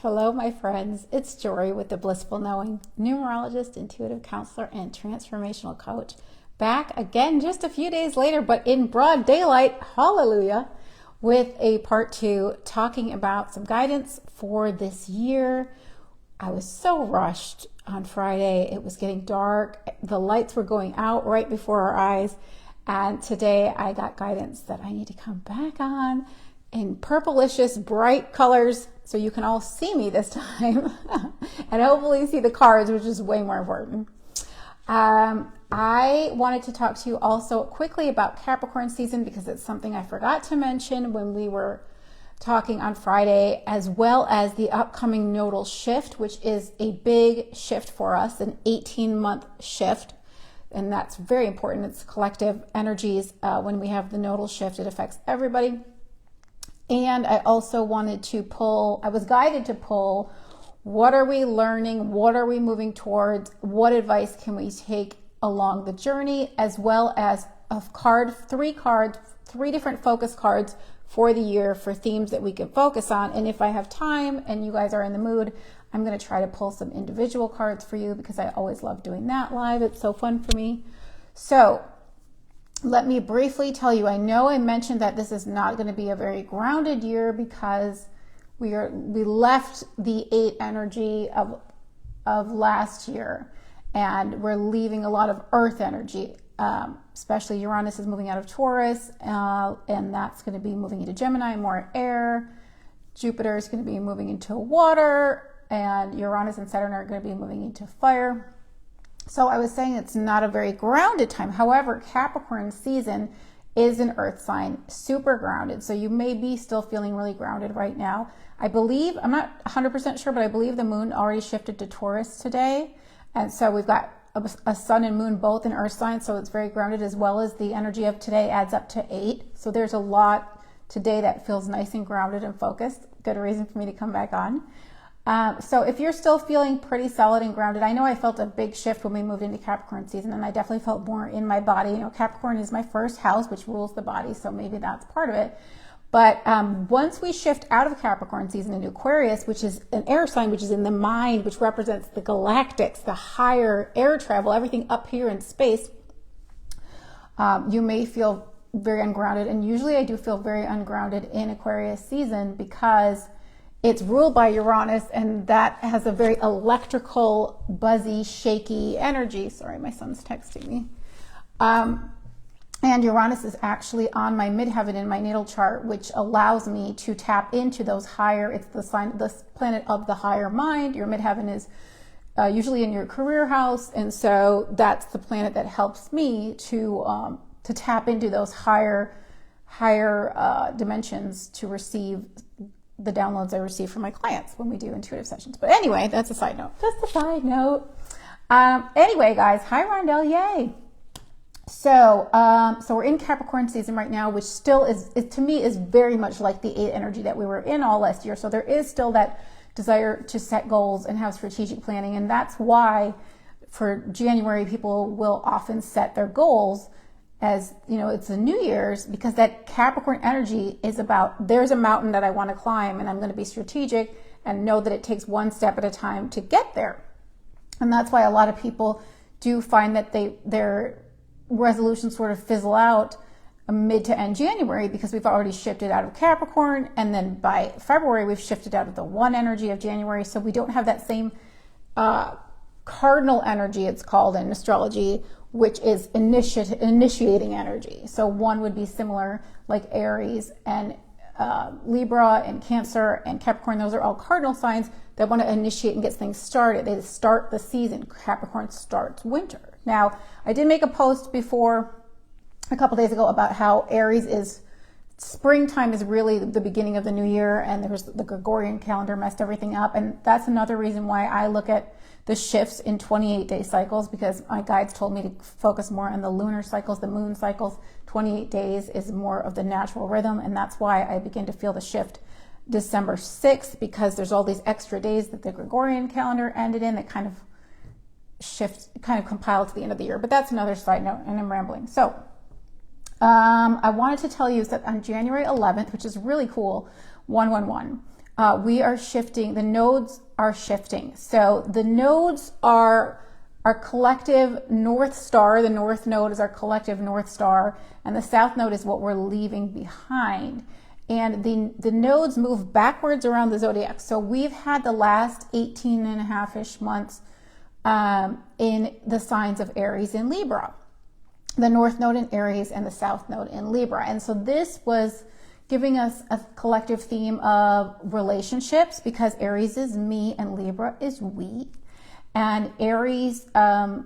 Hello, my friends. It's Jory with the Blissful Knowing, numerologist, intuitive counselor, and transformational coach. Back again just a few days later, but in broad daylight, hallelujah, with a part two talking about some guidance for this year. I was so rushed on Friday. It was getting dark. The lights were going out right before our eyes. And today I got guidance that I need to come back on in purplicious bright colors so you can all see me this time and hopefully see the cards, which is way more important. I wanted to talk to you also quickly about Capricorn season because it's something I forgot to mention when we were talking on Friday, as well as the upcoming nodal shift, which is a big shift for us, an 18-month shift. And that's very important. It's collective energies. When we have the nodal shift, it affects everybody. And I also wanted to pull, I was guided to pull, what are we learning? What are we moving towards? What advice can we take along the journey? As well as three different focus cards for the year for themes that we can focus on. And if I have time and you guys are in the mood, I'm going to try to pull some individual cards for you because I always love doing that live. It's so fun for me. So let me briefly tell you, I know I mentioned that this is not going to be a very grounded year because we left the 8 energy of last year and we're leaving a lot of earth energy, especially Uranus is moving out of Taurus and that's going to be moving into Gemini, more air. Jupiter is going to be moving into water and Uranus and Saturn are going to be moving into fire. So I was saying it's not a very grounded time. However, Capricorn season is an earth sign, super grounded. So you may be still feeling really grounded right now. I believe, I'm not 100% sure, but I believe the moon already shifted to Taurus today. And so we've got a sun and moon both in earth signs. So it's very grounded, as well as the energy of today adds up to 8. So there's a lot today that feels nice and grounded and focused. Good reason for me to come back on. So if you're still feeling pretty solid and grounded, I know I felt a big shift when we moved into Capricorn season, and I definitely felt more in my body. You know, Capricorn is my first house, which rules the body, so maybe that's part of it. But once we shift out of Capricorn season into Aquarius, which is an air sign, which is in the mind, which represents the galactics, the higher air travel, everything up here in space, you may feel very ungrounded. And usually I do feel very ungrounded in Aquarius season because it's ruled by Uranus, and that has a very electrical, buzzy, shaky energy. Sorry, my son's texting me. And Uranus is actually on my midheaven in my natal chart, which allows me to tap into those higher, it's the planet of the higher mind. Your midheaven is usually in your career house. And so that's the planet that helps me to tap into those higher dimensions to receive the downloads I receive from my clients when we do intuitive sessions. But anyway, that's a side note. Just a side note. Anyway, guys, hi Rondell, yay. So we're in Capricorn season right now, which still is to me is very much like the 8 energy that we were in all last year. So there is still that desire to set goals and have strategic planning. And that's why for January, people will often set their goals as, you know, it's a New Year's, because that Capricorn energy is about, there's a mountain that I want to climb and I'm going to be strategic and know that it takes one step at a time to get there. And that's why a lot of people do find that their resolutions sort of fizzle out mid to end January, because we've already shifted out of Capricorn. And then by February, we've shifted out of the 1 energy of January. So we don't have that same cardinal energy, it's called in astrology, which is initiating energy. So 1 would be similar, like Aries and Libra and Cancer and Capricorn. Those are all cardinal signs that want to initiate and get things started. They start the season. Capricorn starts winter. Now, I did make a post before a couple days ago about how Aries is springtime is really the beginning of the new year, and there's the Gregorian calendar messed everything up. And that's another reason why I look at the shifts in 28-day cycles, because my guides told me to focus more on the lunar cycles, the moon cycles. 28 days is more of the natural rhythm, and that's why I begin to feel the shift December 6th, because there's all these extra days that the Gregorian calendar ended in that kind of compile to the end of the year. But that's another side note, and I'm rambling. So I wanted to tell you that on January 11th, which is really cool, 111, we are shifting, the nodes are shifting. So the nodes are our collective North Star. The North Node is our collective North Star, and the South Node is what we're leaving behind. And the nodes move backwards around the zodiac. So we've had the last 18 and a half-ish months in the signs of Aries and Libra. The North Node in Aries and the South Node in Libra. And so this was giving us a collective theme of relationships, because Aries is me and Libra is we. And Aries, the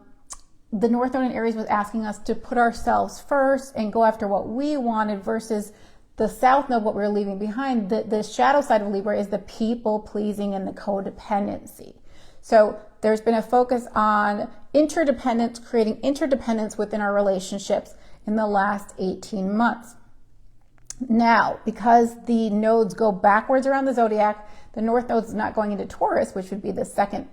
North Node in Aries was asking us to put ourselves first and go after what we wanted, versus the South Node, what we're leaving behind. The shadow side of Libra is the people pleasing and the codependency. So there's been a focus on interdependence, creating interdependence within our relationships in the last 18 months. Now, because the nodes go backwards around the zodiac, the North Node is not going into Taurus, which would be the second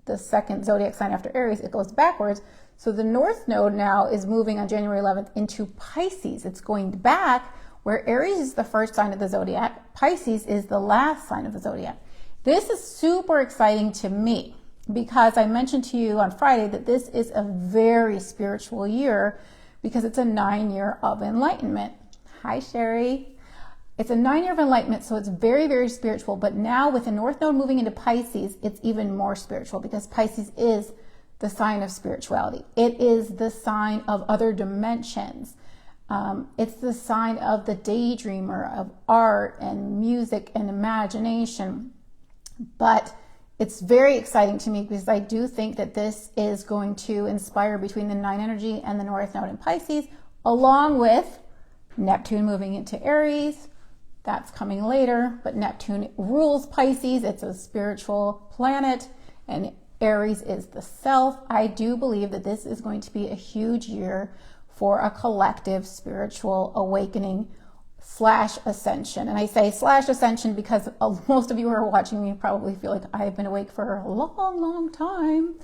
zodiac sign after Aries. It goes backwards. So the North Node now is moving on January 11th into Pisces. It's going back, where Aries is the first sign of the zodiac. Pisces is the last sign of the zodiac. This is super exciting to me, because I mentioned to you on Friday that this is a very spiritual year, because it's a 9-year of enlightenment. Hi, Sherry. It's a 9-year of enlightenment, so it's very, very spiritual. But now with the North Node moving into Pisces, it's even more spiritual, because Pisces is the sign of spirituality. It is the sign of other dimensions. It's the sign of the daydreamer, of art and music and imagination. But it's very exciting to me, because I do think that this is going to inspire between the 9 energy and the North Node in Pisces, along with Neptune moving into Aries. That's coming later, but Neptune rules Pisces. It's a spiritual planet, and Aries is the self. I do believe that this is going to be a huge year for a collective spiritual awakening / ascension. And I say / ascension because most of you who are watching me probably feel like I've been awake for a long, long time.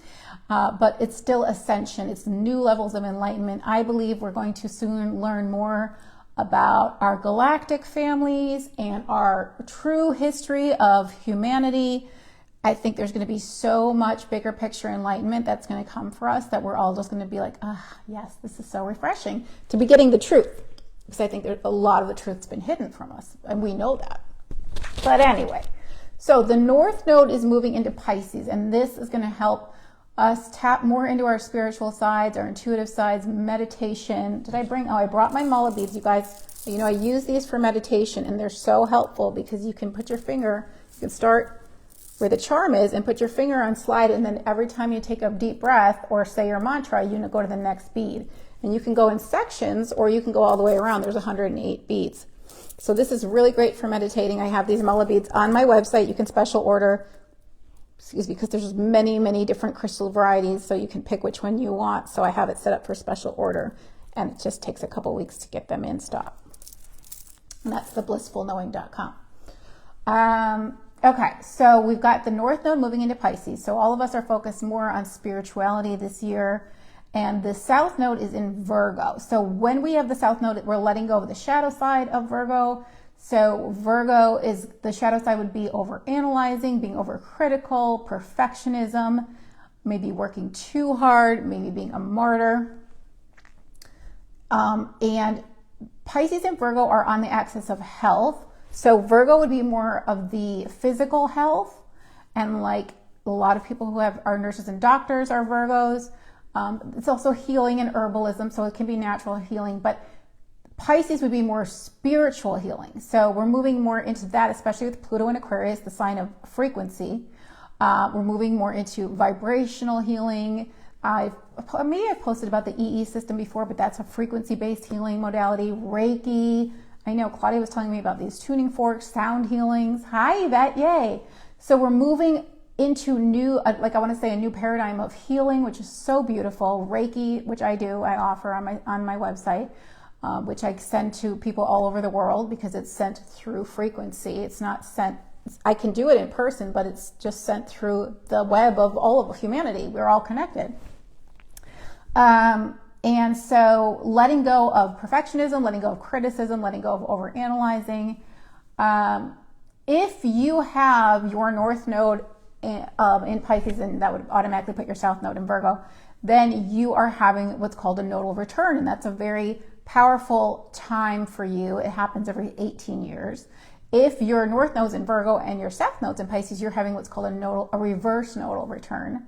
But it's still ascension. It's new levels of enlightenment. I believe we're going to soon learn more about our galactic families and our true history of humanity. I think there's going to be so much bigger picture enlightenment that's going to come for us, that we're all just going to be like, yes, this is so refreshing to be getting the truth. Because I think there's a lot of the truth's been hidden from us, and we know that. But anyway, so the North Node is moving into Pisces, and this is going to help us tap more into our spiritual sides, our intuitive sides, meditation. I brought my mullah beads, you guys. You know, I use these for meditation, and they're so helpful, because you can put your finger, you can start where the charm is and put your finger on slide, and then every time you take a deep breath or say your mantra, you go to the next bead. And you can go in sections, or you can go all the way around. There's 108 beads. So this is really great for meditating. I have these mullah beads on my website. You can special order, because there's many, many different crystal varieties, so you can pick which one you want. So I have it set up for special order, and it just takes a couple weeks to get them in stock. And that's theblissfulknowing.com. Okay, so we've got the North Node moving into Pisces. So all of us are focused more on spirituality this year. And the South Node is in Virgo. So when we have the South Node, we're letting go of the shadow side of Virgo. So Virgo is, the shadow side would be overanalyzing, being overcritical, perfectionism, maybe working too hard, maybe being a martyr. And Pisces and Virgo are on the axis of health. So Virgo would be more of the physical health, and like a lot of people who are nurses and doctors are Virgos. It's also healing and herbalism, so it can be natural healing, but Pisces would be more spiritual healing. So we're moving more into that, especially with Pluto in Aquarius, the sign of frequency. We're moving more into vibrational healing. I've posted about the EE system before, but that's a frequency-based healing modality. Reiki. I know Claudia was telling me about these tuning forks, sound healings. Hi, Yvette, yay. So we're moving into a new paradigm of healing, which is so beautiful. Reiki, which I offer on my website, which I send to people all over the world, because it's sent through frequency. It's not sent, I can do it in person, but it's just sent through the web of all of humanity. We're all connected. And so letting go of perfectionism, letting go of criticism, letting go of overanalyzing, if you have your North Node in Pisces, and that would automatically put your South Node in Virgo, then you are having what's called a nodal return, and that's a very powerful time for you. It happens every 18 years. If your North Node's in Virgo and your South Node's in Pisces, you're having what's called a reverse nodal return,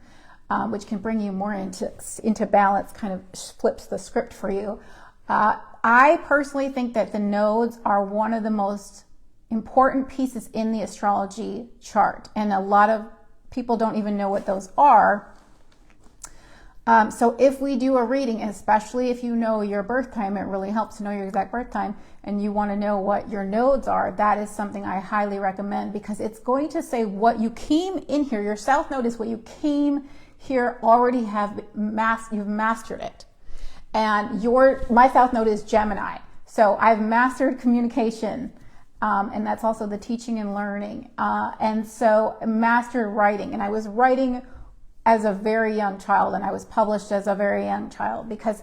which can bring you more into balance, kind of flips the script for you. I personally think that the nodes are one of the most important pieces in the astrology chart, and a lot of people don't even know what those are. So if we do a reading, especially if you know your birth time, it really helps to know your exact birth time, and you want to know what your nodes are, that is something I highly recommend, because it's going to say what you came in here. Your South Node is what you came here already you've mastered it. And my South Node is Gemini. So I've mastered communication. And that's also the teaching and learning. And so mastered writing. And I was writing as a very young child, and I was published as a very young child, because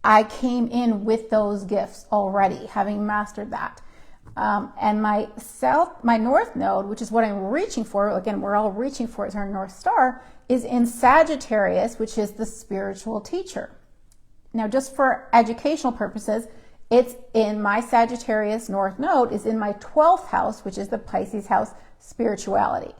I came in with those gifts already, having mastered that. And my North Node, which is what I'm reaching for, again, we're all reaching for, is our North Star, is in Sagittarius, which is the spiritual teacher. Now, just for educational purposes, it's in my Sagittarius North Node is in my 12th house, which is the Pisces house, spirituality.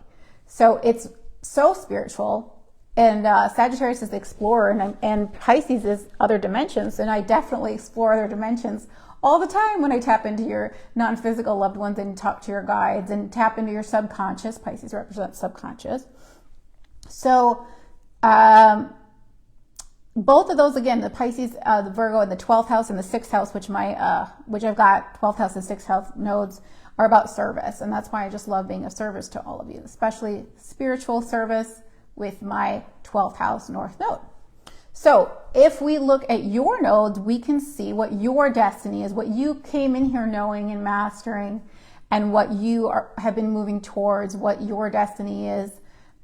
So it's so spiritual, and Sagittarius is the explorer, and Pisces is other dimensions, and I definitely explore other dimensions all the time when I tap into your non-physical loved ones and talk to your guides and tap into your subconscious. Pisces represents subconscious. So both of those, again, the Pisces, the Virgo, and the 12th house and the 6th house, which I've got 12th house and 6th house nodes, are about service. And that's why I just love being of service to all of you, especially spiritual service with my 12th house North Node. So if we look at your nodes, we can see what your destiny is, what you came in here knowing and mastering, and what you have been moving towards, what your destiny is.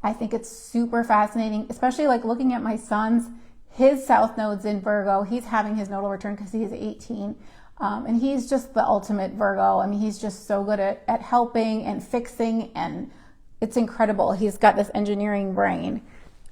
I think it's super fascinating, especially like looking at my son's. His South Node's in Virgo. He's having his nodal return because he's 18. And he's just the ultimate Virgo. I mean, he's just so good at helping and fixing, and it's incredible. He's got this engineering brain.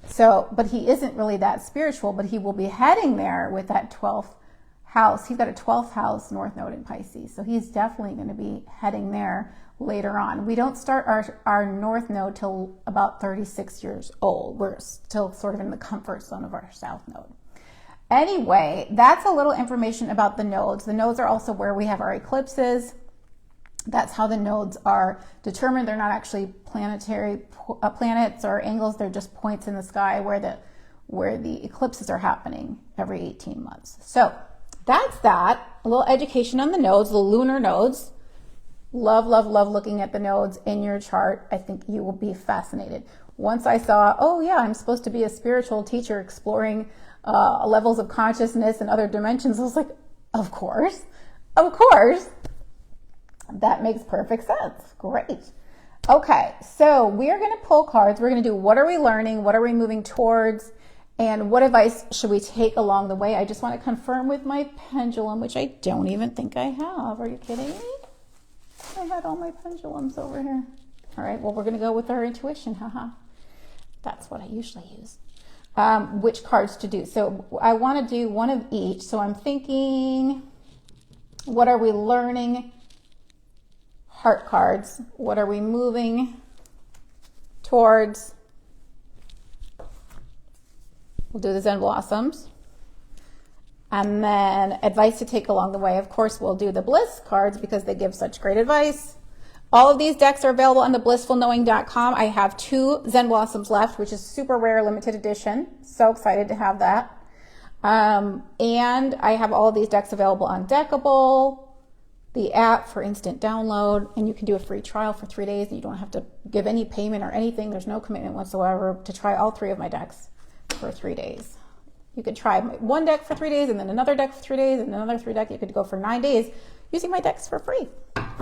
So, but he isn't really that spiritual, but he will be heading there with that 12th house. He's got a 12th house North Node in Pisces. So he's definitely going to be heading there later on. We don't start our North Node till about 36 years old. We're still sort of in the comfort zone of our South Node. Anyway, that's a little information about the nodes. The nodes are also where we have our eclipses. That's how the nodes are determined. They're not actually planetary planets or angles. They're just points in the sky where the eclipses are happening every 18 months. So that's that. A little education on the nodes, the lunar nodes. Love, love, love looking at the nodes in your chart. I think you will be fascinated. Once I saw, oh yeah, I'm supposed to be a spiritual teacher exploring levels of consciousness and other dimensions, I was like, of course. That makes perfect sense. Great. Okay, so we are going to pull cards. We're going to do what are we learning, what are we moving towards, and what advice should we take along the way. I just want to confirm with my pendulum, which I don't even think I have. Are you kidding me? I had all my pendulums over here. All right, well, we're going to go with our intuition. Haha. That's what I usually use. Which cards to do. So I want to do one of each. So I'm thinking, what are we learning? Heart cards. What are we moving towards? We'll do the Zen Blossoms. And then advice to take along the way. Of course, we'll do the Bliss cards because they give such great advice. All of these decks are available on the blissfulknowing.com. I have 2 Zen Blossoms left, which is super rare, limited edition. So excited to have that. And I have all of these decks available on Deckable, the app for instant download, and you can do a free trial for 3 days. And you don't have to give any payment or anything. There's no commitment whatsoever to try all 3 of my decks for 3 days. You could try one deck for 3 days, and then another deck for 3 days, and another 3 deck. You could go for 9 days using my decks for free.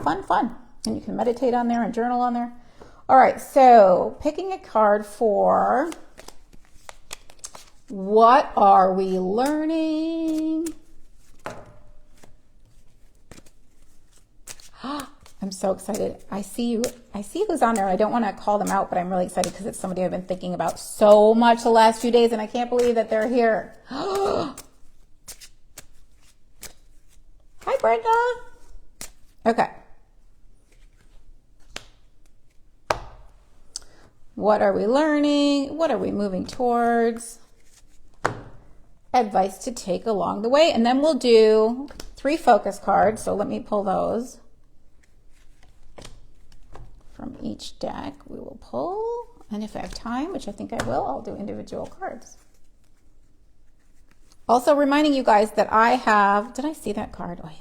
Fun. And you can meditate on there and journal on there. All right, so picking a card for what are we learning? I'm so excited. I see who's on there. I don't want to call them out, but I'm really excited because it's somebody I've been thinking about so much the last few days, and I can't believe that they're here. Hi, Brenda. Okay. What are we learning? What are we moving towards? Advice to take along the way. And then we'll do 3 focus cards. So let me pull those from each deck. We will pull. And if I have time, which I think I will, I'll do individual cards. Also reminding you guys that I have, did I see that card? Oh yeah.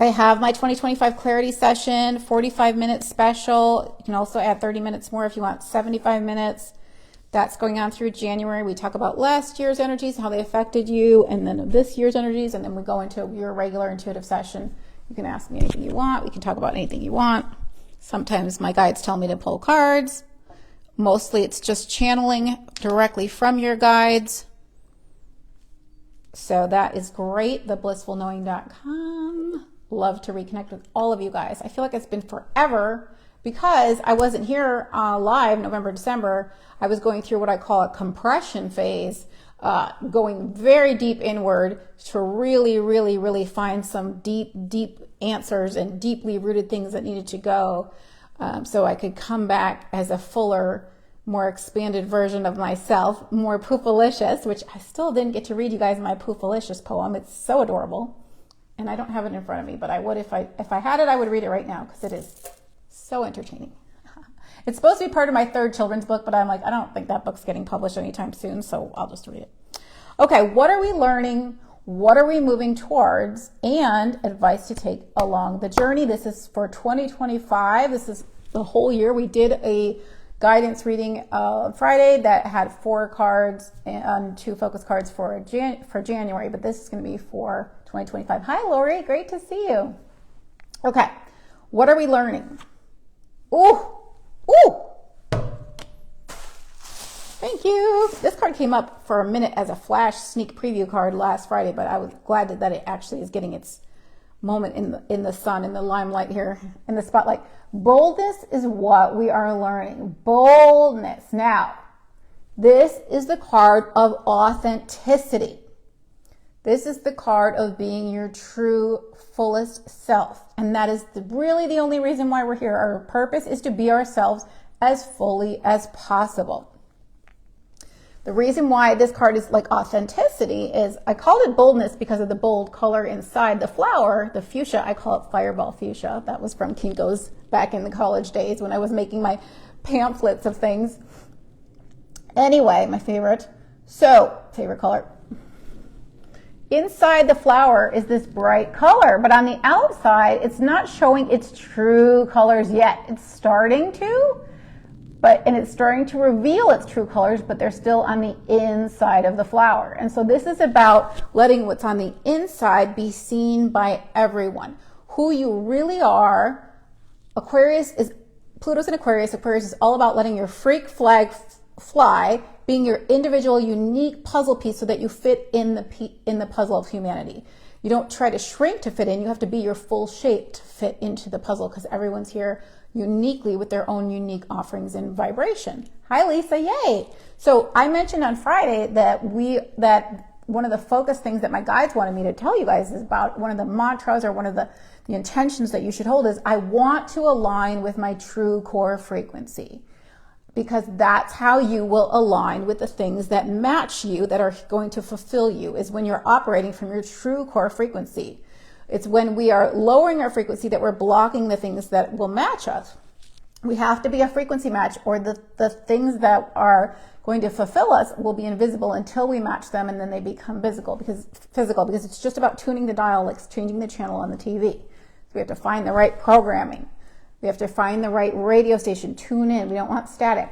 I have my 2025 clarity session, 45-minute special. You can also add 30 minutes more if you want 75 minutes. That's going on through January. We talk about last year's energies, how they affected you, and then this year's energies, and then we go into your regular intuitive session. You can ask me anything you want. We can talk about anything you want. Sometimes my guides tell me to pull cards. Mostly it's just channeling directly from your guides. So that is great, theblissfulknowing.com. Love to reconnect with all of you guys. I feel like it's been forever because I wasn't here live November, December. I was going through what I call a compression phase, going very deep inward to really, really, really find some deep, deep answers and deeply rooted things that needed to go, so I could come back as a fuller, more expanded version of myself, more poofalicious, which I still didn't get to read you guys my poofalicious poem. It's so adorable. And I don't have it in front of me, but I would if I had it, I would read it right now because it is so entertaining. It's supposed to be part of my 3rd children's book, but I'm like, I don't think that book's getting published anytime soon, so I'll just read it. Okay, what are we learning? What are we moving towards? And advice to take along the journey. This is for 2025. This is the whole year. We did a guidance reading Friday that had 4 cards and 2 focus cards for January, but this is going to be for 2025. Hi, Lori. Great to see you. Okay. What are we learning? Ooh. Thank you. This card came up for a minute as a flash sneak preview card last Friday, but I was glad that it actually is getting its moment in the sun, in the limelight here, in the spotlight. Boldness is what we are learning. Boldness. Now, this is the card of authenticity. This is the card of being your true, fullest self. And that is really the only reason why we're here. Our purpose is to be ourselves as fully as possible. The reason why this card is like authenticity is I called it boldness because of the bold color inside the flower, the fuchsia. I call it fireball fuchsia. That was from Kinko's back in the college days when I was making my pamphlets of things. Anyway, my favorite. So, favorite color. Inside the flower is this bright color, but on the outside, it's not showing its true colors yet. It's starting to, and it's starting to reveal its true colors, but they're still on the inside of the flower. And so this is about letting what's on the inside be seen by everyone. Who you really are. Pluto's in Aquarius. Aquarius is all about letting your freak flag fly, being your individual, unique puzzle piece so that you fit in the puzzle of humanity. You don't try to shrink to fit in. You have to be your full shape to fit into the puzzle because everyone's here uniquely with their own unique offerings and vibration. Hi, Lisa. Yay. So I mentioned on Friday that one of the focus things that my guides wanted me to tell you guys is about one of the mantras or one of the intentions that you should hold is I want to align with my true core frequency. Because that's how you will align with the things that match you, that are going to fulfill you, is when you're operating from your true core frequency. It's when we are lowering our frequency that we're blocking the things that will match us. We have to be a frequency match, or the things that are going to fulfill us will be invisible until we match them, and then they become physical because it's just about tuning the dial, like changing the channel on the TV. So we have to find the right programming. We have to find the right radio station, tune in. We don't want static.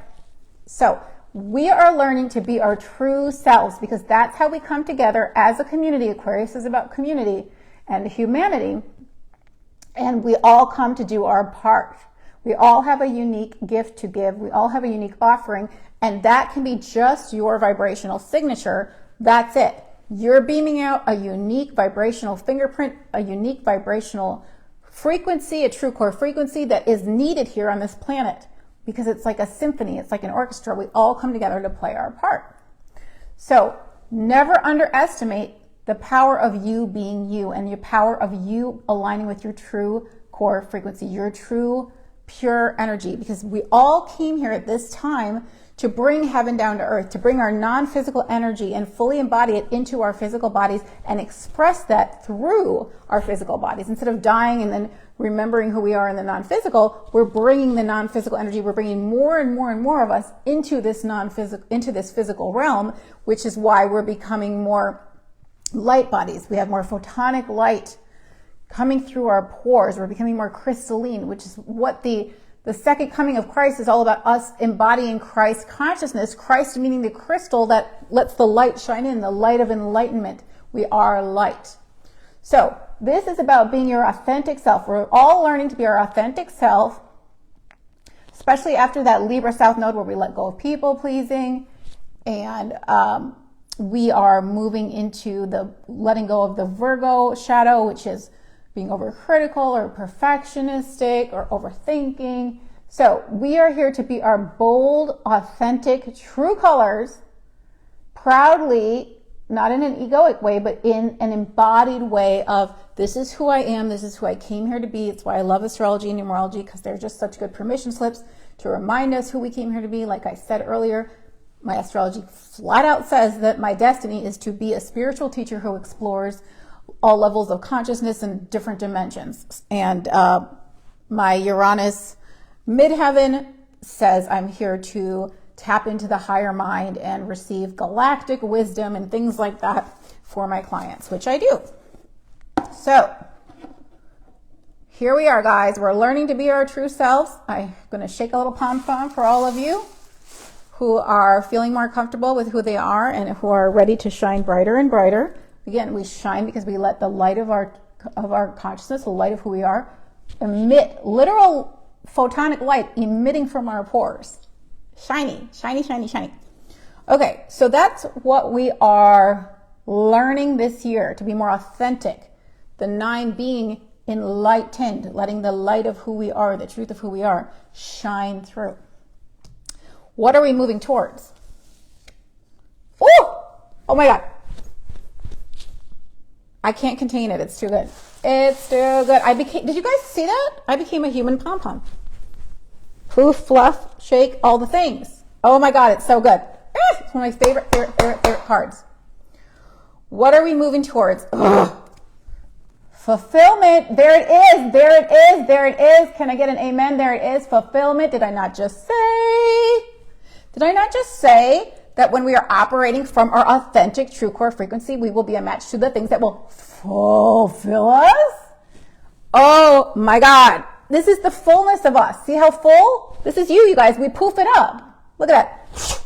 So we are learning to be our true selves because that's how we come together as a community. Aquarius is about community and humanity. And we all come to do our part. We all have a unique gift to give. We all have a unique offering. And that can be just your vibrational signature. That's it. You're beaming out a unique vibrational fingerprint, a unique vibrational frequency, a true core frequency that is needed here on this planet, because it's like a symphony, it's like an orchestra. We all come together to play our part. So never underestimate the power of you being you and your power of you aligning with your true core frequency, your true pure energy, because we all came here at this time to bring heaven down to earth, to bring our non-physical energy and fully embody it into our physical bodies and express that through our physical bodies. Instead of dying and then remembering who we are in the non-physical, we're bringing the non-physical energy. We're bringing more and more and more of us into this into this physical realm, which is why we're becoming more light bodies. We have more photonic light coming through our pores. We're becoming more crystalline, which is what the second coming of Christ is all about, us embodying Christ consciousness. Christ meaning the crystal that lets the light shine in, the light of enlightenment. We are light. So this is about being your authentic self. We're all learning to be our authentic self, especially after that Libra South node where we let go of people pleasing, and we are moving into the letting go of the Virgo shadow, which is being overcritical or perfectionistic or overthinking. So we are here to be our bold, authentic, true colors, proudly, not in an egoic way, but in an embodied way of, this is who I am, this is who I came here to be. It's why I love astrology and numerology, because they're just such good permission slips to remind us who we came here to be. Like I said earlier, my astrology flat out says that my destiny is to be a spiritual teacher who explores all levels of consciousness and different dimensions. And my Uranus midheaven says I'm here to tap into the higher mind and receive galactic wisdom and things like that for my clients, which I do. So here we are, guys. We're learning to be our true selves. I'm going to shake a little pom-pom for all of you who are feeling more comfortable with who they are and who are ready to shine brighter and brighter. Again, we shine because we let the light of our consciousness, the light of who we are, emit literal photonic light emitting from our pores. Shiny, shiny, shiny, shiny. Okay, so that's what we are learning this year, to be more authentic. The 9 being enlightened, letting the light of who we are, the truth of who we are, shine through. What are we moving towards? Oh my God. I can't contain it. It's too good. It's too good. Did you guys see that? I became a human pom-pom. Poof, fluff, shake, all the things. Oh my God, it's so good. It's one of my favorite cards. What are we moving towards? Fulfillment. There it is. There it is. There it is. Can I get an amen? There it is. Fulfillment. Did I not just say that when we are operating from our authentic true core frequency, we will be a match to the things that will fulfill us? Oh my God. This is the fullness of us. See how full? This is you guys. We poof it up. Look at that.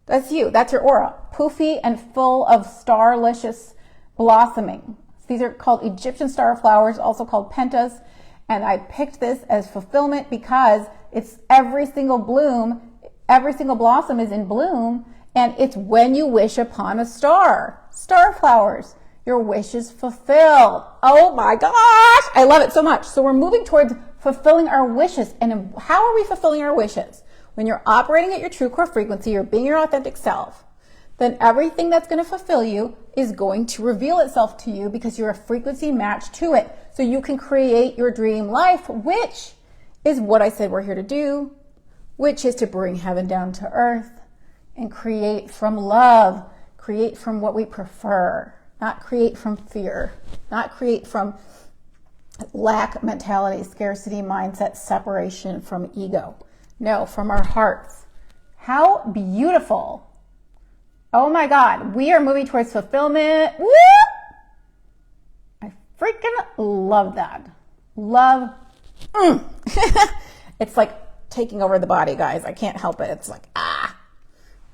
That's you. That's your aura. Poofy and full of starlicious blossoming. These are called Egyptian star flowers, also called pentas. And I picked this as fulfillment because it's every single bloom, every single blossom is in bloom. And it's when you wish upon a star. Star flowers. Your wish is fulfilled. Oh my gosh. I love it so much. So we're moving towards fulfilling our wishes. And how are we fulfilling our wishes? When you're operating at your true core frequency, you're being your authentic self, then everything that's going to fulfill you is going to reveal itself to you because you're a frequency match to it. So you can create your dream life, which is what I said we're here to do, which is to bring heaven down to earth and create from love, create from what we prefer. Not create from fear, not create from lack mentality, scarcity mindset, separation from ego. No, from our hearts. How beautiful. Oh my God, we are moving towards fulfillment. Woo! I freaking love that. Love. It's like taking over the body, guys. I can't help it. It's like, I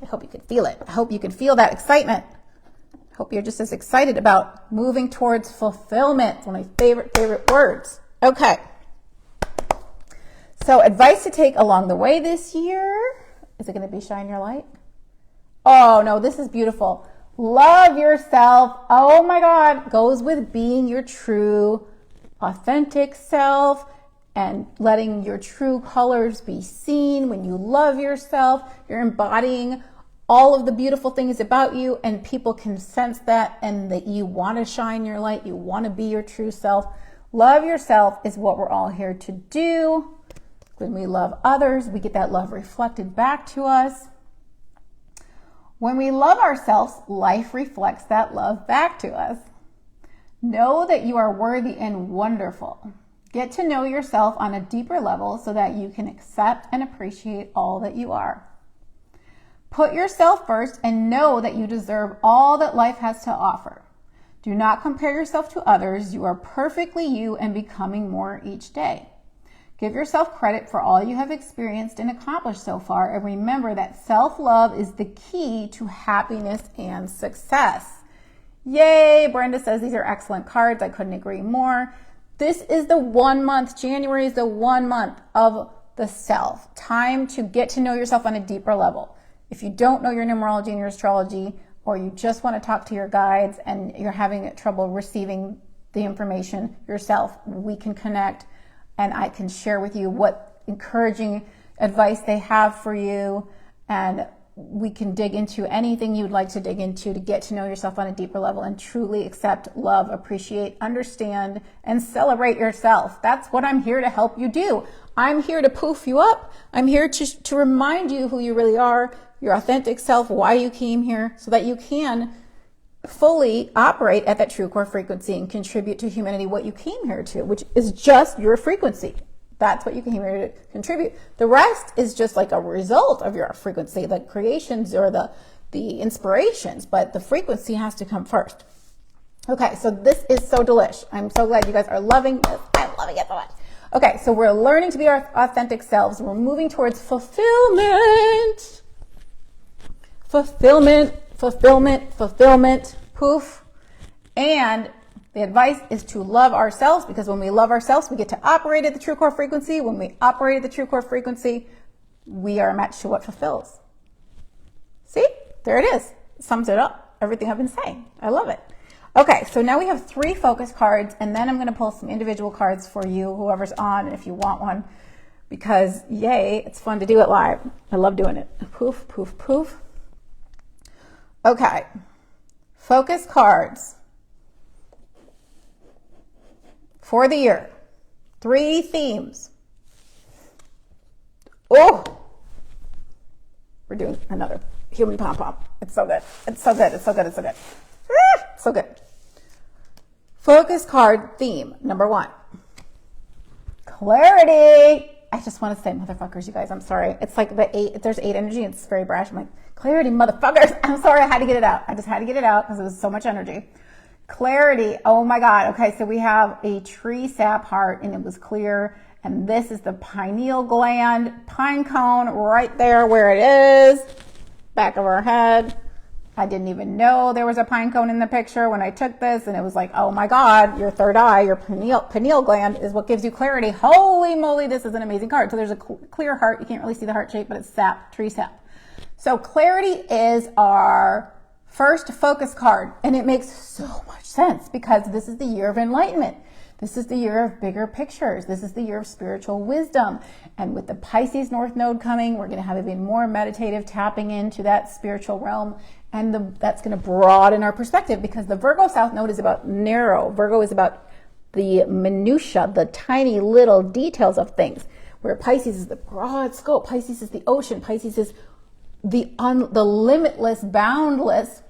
hope you can feel it. I hope you can feel that excitement. Hope you're just as excited about moving towards fulfillment. It's one of my favorite words. Okay. So advice to take along the way this year. Is it going to be shine your light? Oh no, this is beautiful. Love yourself. Oh my God. Goes with being your true, authentic self and letting your true colors be seen. When you love yourself, you're embodying all of the beautiful things about you, and people can sense that, and that you want to shine your light. You want to be your true self. Love yourself is what we're all here to do. When we love others, we get that love reflected back to us. When we love ourselves, life reflects that love back to us. Know that you are worthy and wonderful. Get to know yourself on a deeper level so that you can accept and appreciate all that you are. Put yourself first and know that you deserve all that life has to offer. Do not compare yourself to others. You are perfectly you and becoming more each day. Give yourself credit for all you have experienced and accomplished so far, and remember that self-love is the key to happiness and success. Yay! Brenda says these are excellent cards. I couldn't agree more. This is the 1 month. January is the 1 month of the self. Time to get to know yourself on a deeper level. If you don't know your numerology and your astrology, or you just want to talk to your guides and you're having trouble receiving the information yourself, we can connect and I can share with you what encouraging advice they have for you, and we can dig into anything you'd like to dig into to get to know yourself on a deeper level and truly accept, love, appreciate, understand, and celebrate yourself. That's what I'm here to help you do. I'm here to poof you up. I'm here to remind you who you really are, your authentic self, why you came here, so that you can fully operate at that true core frequency and contribute to humanity what you came here to, which is just your frequency. That's what you came here to contribute. The rest is just like a result of your frequency, the creations or the inspirations, but the frequency has to come first. Okay, so this is so delish. I'm so glad you guys are loving this. I'm loving it so much. Okay, so we're learning to be our authentic selves. We're moving towards fulfillment. Fulfillment, fulfillment, fulfillment, poof. And the advice is to love ourselves, because when we love ourselves, we get to operate at the true core frequency. When we operate at the true core frequency, we are a match to what fulfills. See, there it is. It sums it up. Everything I've been saying. I love it. Okay, so now we have 3 focus cards, and then I'm going to pull some individual cards for you, whoever's on, and if you want one, because yay, it's fun to do it live. I love doing it. Poof, poof, poof. Okay, focus cards for the year. 3 themes. Oh, we're doing another human pom-pom. It's so good. It's so good. It's so good. It's so good. So good. Focus card theme number 1. Clarity. I just want to say motherfuckers, you guys. I'm sorry. It's like the 8. There's 8 energy. It's very brash. I'm like, clarity, motherfuckers. I'm sorry. I had to get it out. I just had to get it out because it was so much energy. Clarity. Oh my God. Okay. So we have a tree sap heart, and it was clear. And this is the pineal gland, pine cone right there where it is. Back of our head. I didn't even know there was a pine cone in the picture when I took this, and it was like, oh my God, your third eye, your pineal gland is what gives you clarity. Holy moly, this is an amazing card. So there's a clear heart. You can't really see the heart shape, but it's sap, tree sap. So clarity is our first focus card, and it makes so much sense because this is the year of enlightenment. This is the year of bigger pictures. This is the year of spiritual wisdom. And with the Pisces North Node coming, we're going to have even more meditative tapping into that spiritual realm. And that's going to broaden our perspective, because the Virgo South Node is about narrow. Virgo is about the minutia, the tiny little details of things, where Pisces is the broad scope. Pisces is the ocean. Pisces is the limitless, boundless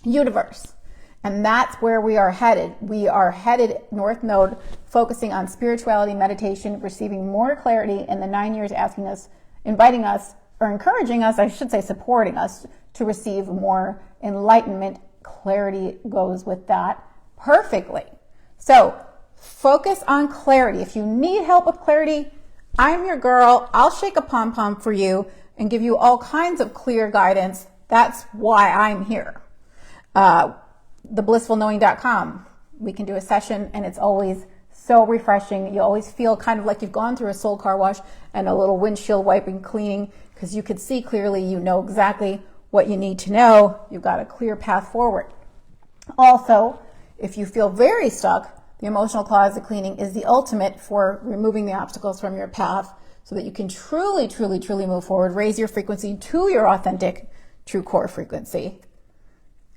universe. And that's where we are headed. We are headed North Node, focusing on spirituality, meditation, receiving more clarity, in the 9 years asking us, inviting us, or encouraging us, I should say supporting us, to receive more enlightenment. Clarity goes with that perfectly. So focus on clarity. If you need help with clarity, I'm your girl. I'll shake a pom-pom for you and give you all kinds of clear guidance. That's why I'm here. theblissfulknowing.com. We can do a session, and it's always so refreshing. You always feel kind of like you've gone through a soul car wash and a little windshield wiping cleaning, because you could see clearly, you know exactly what you need to know. You've got a clear path forward. Also, if you feel very stuck, the emotional closet cleaning is the ultimate for removing the obstacles from your path so that you can truly, truly, truly move forward, raise your frequency to your authentic, true core frequency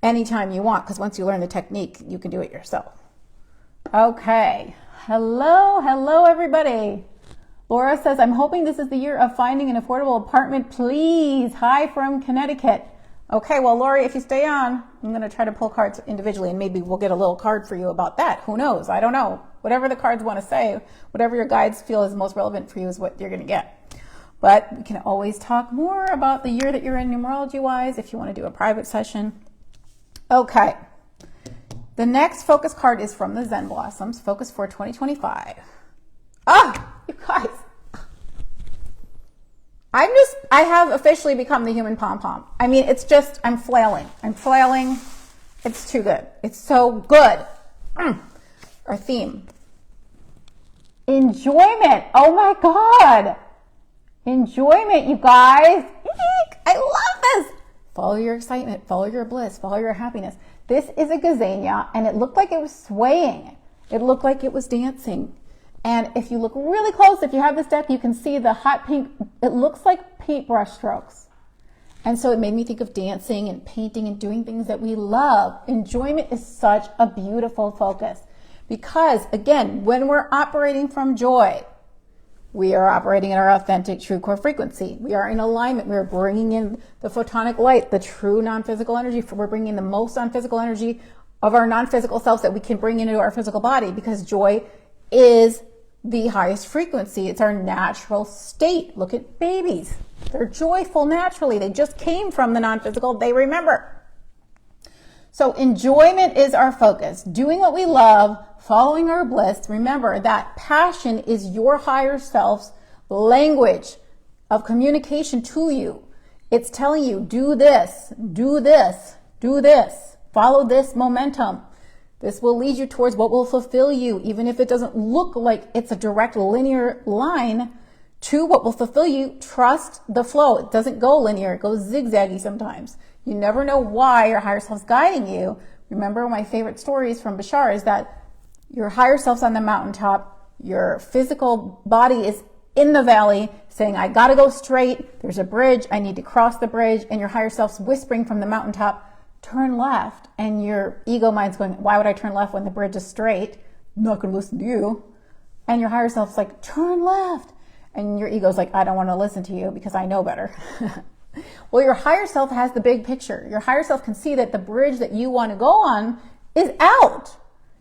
anytime you want, because once you learn the technique, you can do it yourself. Okay. Hello, everybody. Laura says, I'm hoping this is the year of finding an affordable apartment, please. Hi from Connecticut. Okay, well, Lori, if you stay on, I'm going to try to pull cards individually, and maybe we'll get a little card for you about that. Who knows? I don't know. Whatever the cards want to say, whatever your guides feel is most relevant for you is what you're going to get. But we can always talk more about the year that you're in numerology-wise if you want to do a private session. Okay. The next focus card is from the Zen Blossoms, Focus for 2025. You guys. I have officially become the human pom-pom. I mean, it's just, I'm flailing. It's too good. It's so good. Our theme. Enjoyment. Oh my God. Enjoyment, you guys. I love this. Follow your excitement. Follow your bliss. Follow your happiness. This is a gazania, and it looked like it was swaying. It looked like it was dancing. And if you look really close, if you have this deck, you can see the hot pink. It looks like paintbrush strokes. And so it made me think of dancing and painting and doing things that we love. Enjoyment is such a beautiful focus because, again, when we're operating from joy, we are operating in our authentic true core frequency. We are in alignment. We're bringing in the photonic light, the true non-physical energy. We're bringing the most non-physical energy of our non-physical selves that we can bring into our physical body, because joy is the highest frequency. It's our natural state. Look at babies. They're joyful naturally. They just came from the non-physical. They remember. So enjoyment is our focus. Doing what we love, following our bliss. Remember that passion is your higher self's language of communication to you. It's telling you, do this, do this, do this. Follow this momentum. This will lead you towards what will fulfill you, even if it doesn't look like it's a direct linear line to what will fulfill you. Trust the flow. It doesn't go linear. It goes zigzaggy sometimes. You never know why your higher self's guiding you. Remember, my favorite stories from Bashar is that your higher self's on the mountaintop. Your physical body is in the valley saying, I got to go straight. There's a bridge. I need to cross the bridge. And your higher self's whispering from the mountaintop, turn left. And your ego mind's going, why would I turn left when the bridge is straight? I'm not going to listen to you. And your higher self's like, turn left. And your ego's like, I don't want to listen to you because I know better. Well, your higher self has the big picture. Your higher self can see that the bridge that you want to go on is out.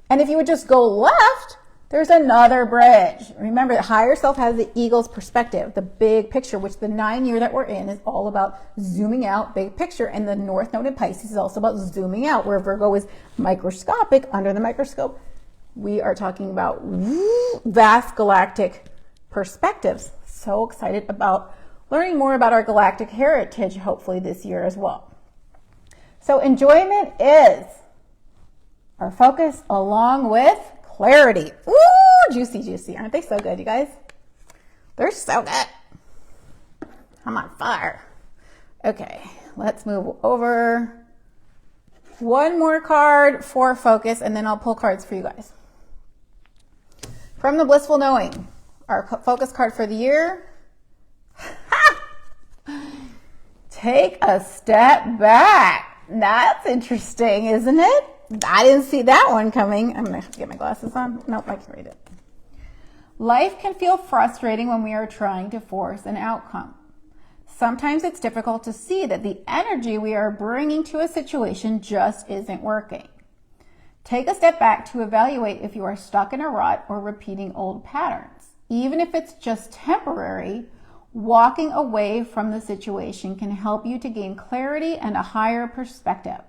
And if you would just go left, there's another bridge. Remember, the higher self has the eagle's perspective, the big picture, which the 9 year that we're in is all about zooming out, big picture. And the North Node in Pisces is also about zooming out, where Virgo is microscopic, under the microscope. We are talking about vast galactic perspectives. So excited about learning more about our galactic heritage, hopefully this year as well. So enjoyment is our focus, along with clarity. Ooh, juicy, juicy. Aren't they so good, you guys? They're so good. I'm on fire. Okay, let's move over. One more card for focus, and then I'll pull cards for you guys. From the Blissful Knowing, our focus card for the year. Take a step back. That's interesting, isn't it? I didn't see that one coming. I'm going to have to get my glasses on. Nope, I can read it. Life can feel frustrating when we are trying to force an outcome. Sometimes it's difficult to see that the energy we are bringing to a situation just isn't working. Take a step back to evaluate if you are stuck in a rut or repeating old patterns. Even if it's just temporary, walking away from the situation can help you to gain clarity and a higher perspective.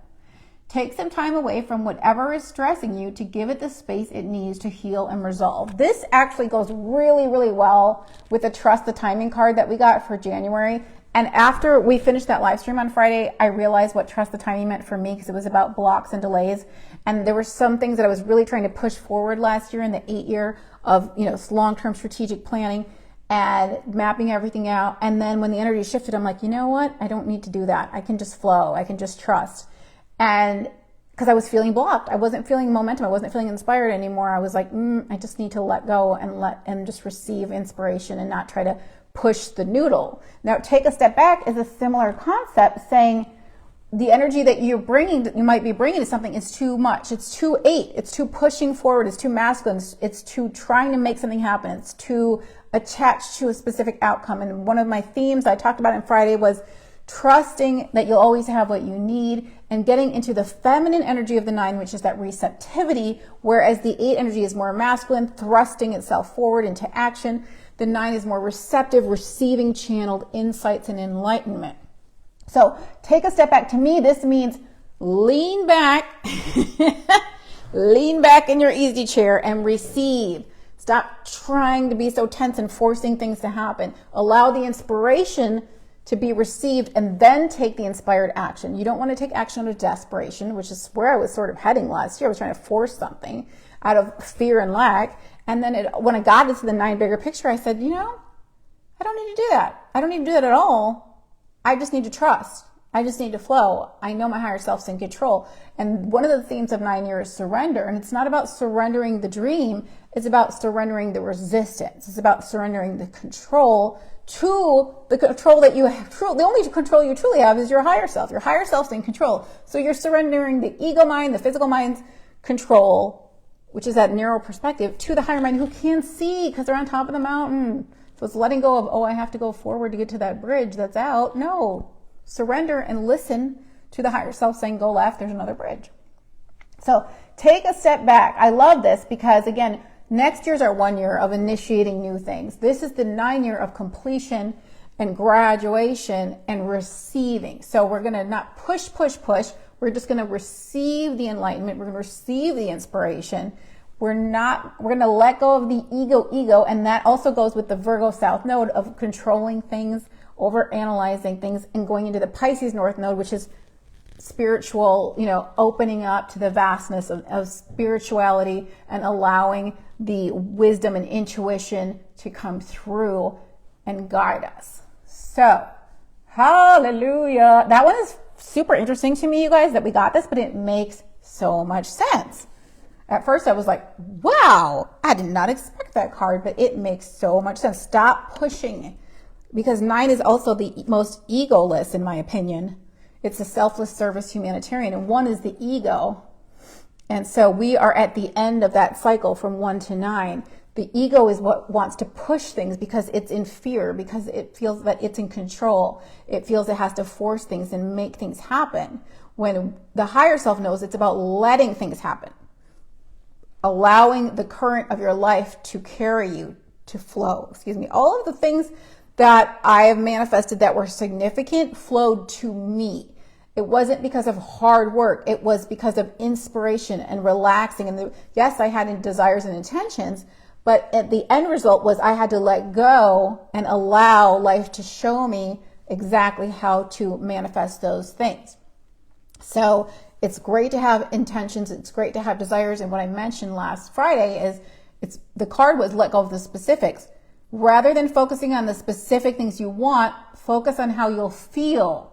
Take some time away from whatever is stressing you to give it the space it needs to heal and resolve. This actually goes really, really well with the Trust the Timing card that we got for January. And after we finished that live stream on Friday, I realized what Trust the Timing meant for me, because it was about blocks and delays. And there were some things that I was really trying to push forward last year in the 8 year of, long-term strategic planning. and mapping everything out. And then when the energy shifted, I'm like, you know what? I don't need to do that. I can just flow. I can just trust. And because I was feeling blocked, I wasn't feeling momentum. I wasn't feeling inspired anymore. I was like, I just need to let go and just receive inspiration and not try to push the noodle. Now, take a step back is a similar concept, saying the energy that you're bringing, that you might be bringing to something, is too much. It's too it's too pushing forward. It's too masculine. It's too trying to make something happen. It's too attached to a specific outcome. And one of my themes I talked about on Friday was trusting that you'll always have what you need, and getting into the feminine energy of the 9, which is that receptivity, whereas the 8 energy is more masculine, thrusting itself forward into action. The 9 is more receptive, receiving channeled insights and enlightenment. So take a step back. To me, this means lean back, lean back in your easy chair and receive. Stop trying to be so tense and forcing things to happen. Allow the inspiration to be received and then take the inspired action. You don't want to take action out of desperation, which is where I was sort of heading last year. I was trying to force something out of fear and lack. And then when I got into the 9 bigger picture, I said, I don't need to do that. I don't need to do that at all. I just need to trust. I just need to flow. I know my higher self's in control. And one of the themes of 9 years is surrender. And it's not about surrendering the dream. It's about surrendering the resistance. It's about surrendering the control to the control that you have. The only control you truly have is your higher self. Your higher self's in control. So you're surrendering the ego mind, the physical mind's control, which is that narrow perspective, to the higher mind who can see because they're on top of the mountain. So it's letting go of, I have to go forward to get to that bridge that's out. No, surrender and listen to the higher self saying, go left, there's another bridge. So take a step back. I love this because, again, next year's our 1 year of initiating new things. This is the 9 year of completion and graduation and receiving. So we're going to not push. We're just going to receive the enlightenment. We're going to receive the inspiration. We're going to let go of the ego. And that also goes with the Virgo South Node of controlling things, over analyzing things, and going into the Pisces North Node, which is spiritual, opening up to the vastness of spirituality and allowing the wisdom and intuition to come through and guide us. So, hallelujah. That one is super interesting to me, you guys, that we got this, but it makes so much sense. At first I was like, wow, I did not expect that card, but it makes so much sense. Stop pushing, because 9 is also the most egoless, in my opinion. It's a selfless service humanitarian, and 1 is the ego. And so we are at the end of that cycle from 1 to 9. The ego is what wants to push things because it's in fear, because it feels that it's in control. It feels it has to force things and make things happen. When the higher self knows it's about letting things happen, allowing the current of your life to carry you, to flow. All of the things that I have manifested that were significant flowed to me. It wasn't because of hard work. It was because of inspiration and relaxing. And yes, I had desires and intentions, but at the end result was I had to let go and allow life to show me exactly how to manifest those things. So it's great to have intentions. It's great to have desires. And what I mentioned last Friday is the card was let go of the specifics. Rather than focusing on the specific things you want, focus on how you'll feel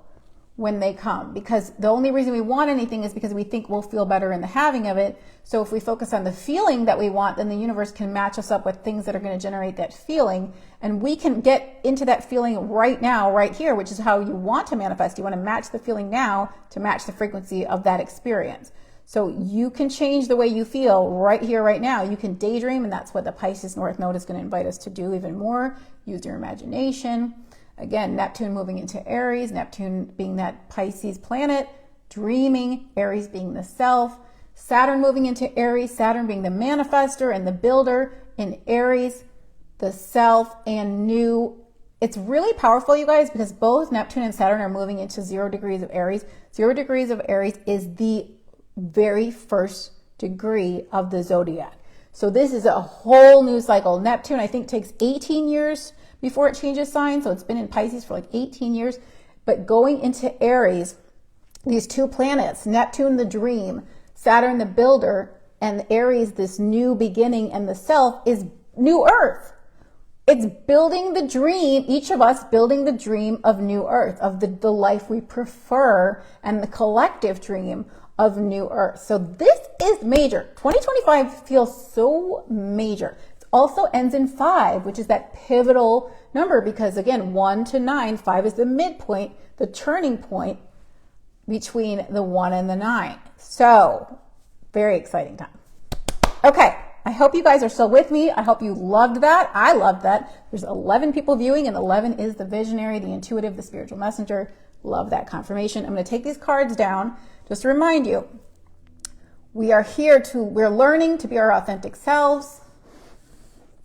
when they come, because the only reason we want anything is because we think we'll feel better in the having of it. So if we focus on the feeling that we want, then the universe can match us up with things that are going to generate that feeling, and we can get into that feeling right now, right here, which is how you want to manifest. You want to match the feeling now to match the frequency of that experience. So you can change the way you feel right here, right now. You can daydream, and that's what the Pisces North Node is going to invite us to do even more. Use your imagination. Again, Neptune moving into Aries, Neptune being that Pisces planet, dreaming, Aries being the self, Saturn moving into Aries, Saturn being the manifester and the builder, in Aries, the self and new. It's really powerful, you guys, because both Neptune and Saturn are moving into 0 degrees of Aries. 0 degrees of Aries is the very first degree of the zodiac. So this is a whole new cycle. Neptune, I think, takes 18 years before it changes sign. So it's been in Pisces for like 18 years. But going into Aries, these two planets, Neptune the dream, Saturn the builder, and Aries this new beginning and the self, is new earth. It's building the dream, each of us building the dream of new earth, of the life we prefer, and the collective dream of new earth. So this is major. 2025 feels so major. It also ends in 5, which is that pivotal number, because again, 1 to 9, 5 is the midpoint, the turning point between the 1 and the 9. So very exciting time. Okay. I hope you guys are still with me. I hope you loved that. I loved that. There's 11 people viewing, and 11 is the visionary, the intuitive, the spiritual messenger. Love that confirmation. I'm going to take these cards down just to remind you. We're learning to be our authentic selves.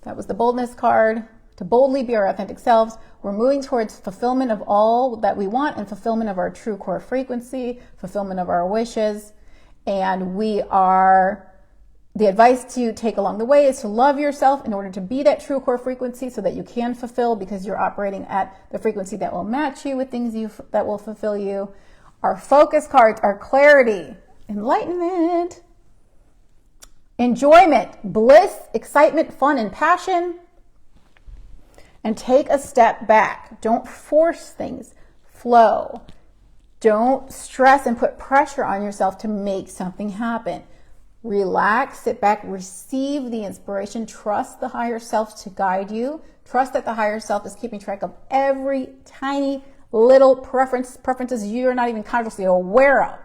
That was the boldness card. To boldly be our authentic selves. We're moving towards fulfillment of all that we want and fulfillment of our true core frequency, fulfillment of our wishes. And the advice to take along the way is to love yourself in order to be that true core frequency so that you can fulfill, because you're operating at the frequency that will match you with things that will fulfill you. Our focus cards are clarity, enlightenment, enjoyment, bliss, excitement, fun, and passion. And take a step back. Don't force things. Flow. Don't stress and put pressure on yourself to make something happen. Relax, sit back, receive the inspiration, trust the higher self to guide you. Trust that the higher self is keeping track of every tiny little preferences you're not even consciously aware of.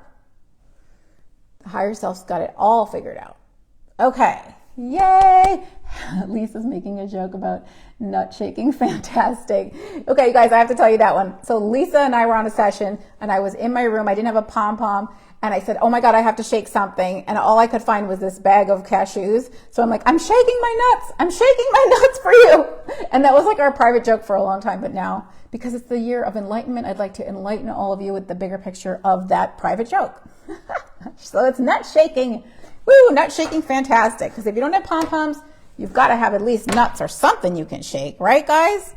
The higher self's got it all figured out. Okay, yay! Lisa's making a joke about nut shaking. Fantastic. Okay, you guys, I have to tell you that one. So Lisa and I were on a session, and I was in my room. I didn't have a pom-pom. And I said, oh my God, I have to shake something. And all I could find was this bag of cashews. So I'm like, I'm shaking my nuts. I'm shaking my nuts for you. And that was like our private joke for a long time. But now, because it's the year of enlightenment, I'd like to enlighten all of you with the bigger picture of that private joke. So it's nut shaking. Woo, nut shaking, fantastic. Because if you don't have pom-poms, you've got to have at least nuts or something you can shake. Right, guys?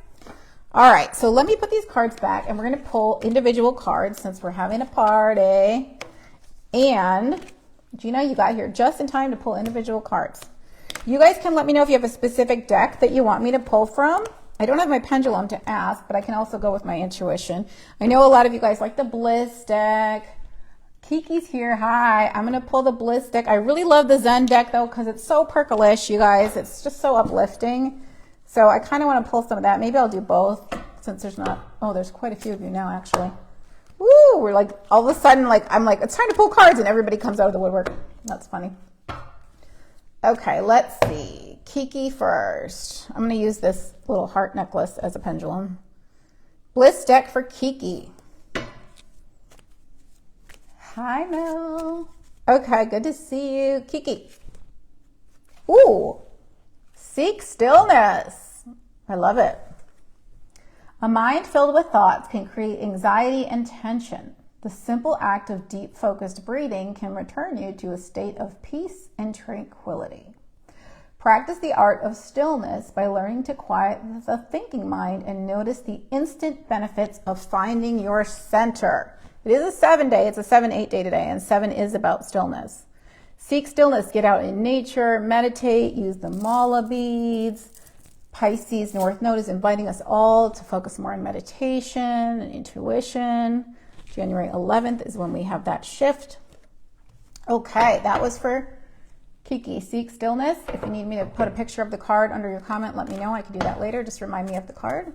All right. So let me put these cards back. And we're going to pull individual cards since we're having a party. And Gina, you got here just in time to pull individual cards. You guys can let me know if you have a specific deck that you want me to pull from. I don't have my pendulum to ask, but I can also go with my intuition. I know a lot of you guys like the Bliss deck. Kiki's here. Hi. I'm going to pull the Bliss deck. I really love the Zen deck, though, because it's so perkalish, you guys. It's just so uplifting. So I kind of want to pull some of that. Maybe I'll do both since there's quite a few of you now, actually. Woo, we're like, all of a sudden, I'm like, it's time to pull cards, and everybody comes out of the woodwork. That's funny. Okay, let's see. Kiki first. I'm going to use this little heart necklace as a pendulum. Bliss deck for Kiki. Hi, Mel. Okay, good to see you. Kiki. Ooh, seek stillness. I love it. A mind filled with thoughts can create anxiety and tension. The simple act of deep focused breathing can return you to a state of peace and tranquility. Practice the art of stillness by learning to quiet the thinking mind and notice the instant benefits of finding your center. It is a 7-day, it's a 7-8 day today, and 7 is about stillness. Seek stillness, get out in nature, meditate, use the mala beads. Pisces North Node is inviting us all to focus more on meditation and intuition. January 11th is when we have that shift. Okay, that was for Kiki. Seek stillness. If you need me to put a picture of the card under your comment, let me know. I can do that later. Just remind me of the card.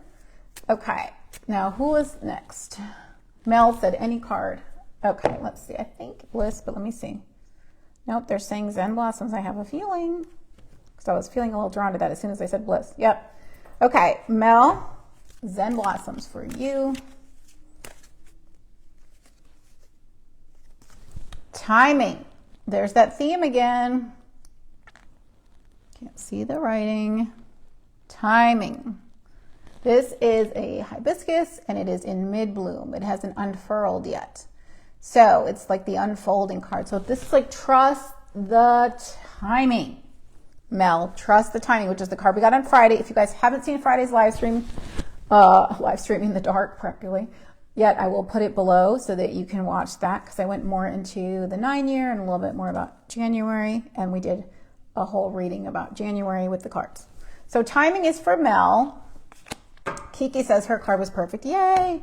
Okay, now who is next? Mel said any card. Okay, let's see. I think Bliss, but let me see. Nope, they're saying Zen Blossoms. I have a feeling. So I was feeling a little drawn to that as soon as I said Bliss. Yep. Okay, Mel, Zen Blossoms for you. Timing. There's that theme again. Can't see the writing. Timing. This is a hibiscus and it is in mid-bloom. It hasn't unfurled yet. So it's like the unfolding card. So this is like trust the timing. Mel, trust the timing, which is the card we got on Friday. If you guys haven't seen Friday's live streaming in the dark practically yet, I will put it below so that you can watch that, because I went more into the 9-year and a little bit more about January, and we did a whole reading about January with the cards. So timing is for Mel. Kiki says her card was perfect. Yay.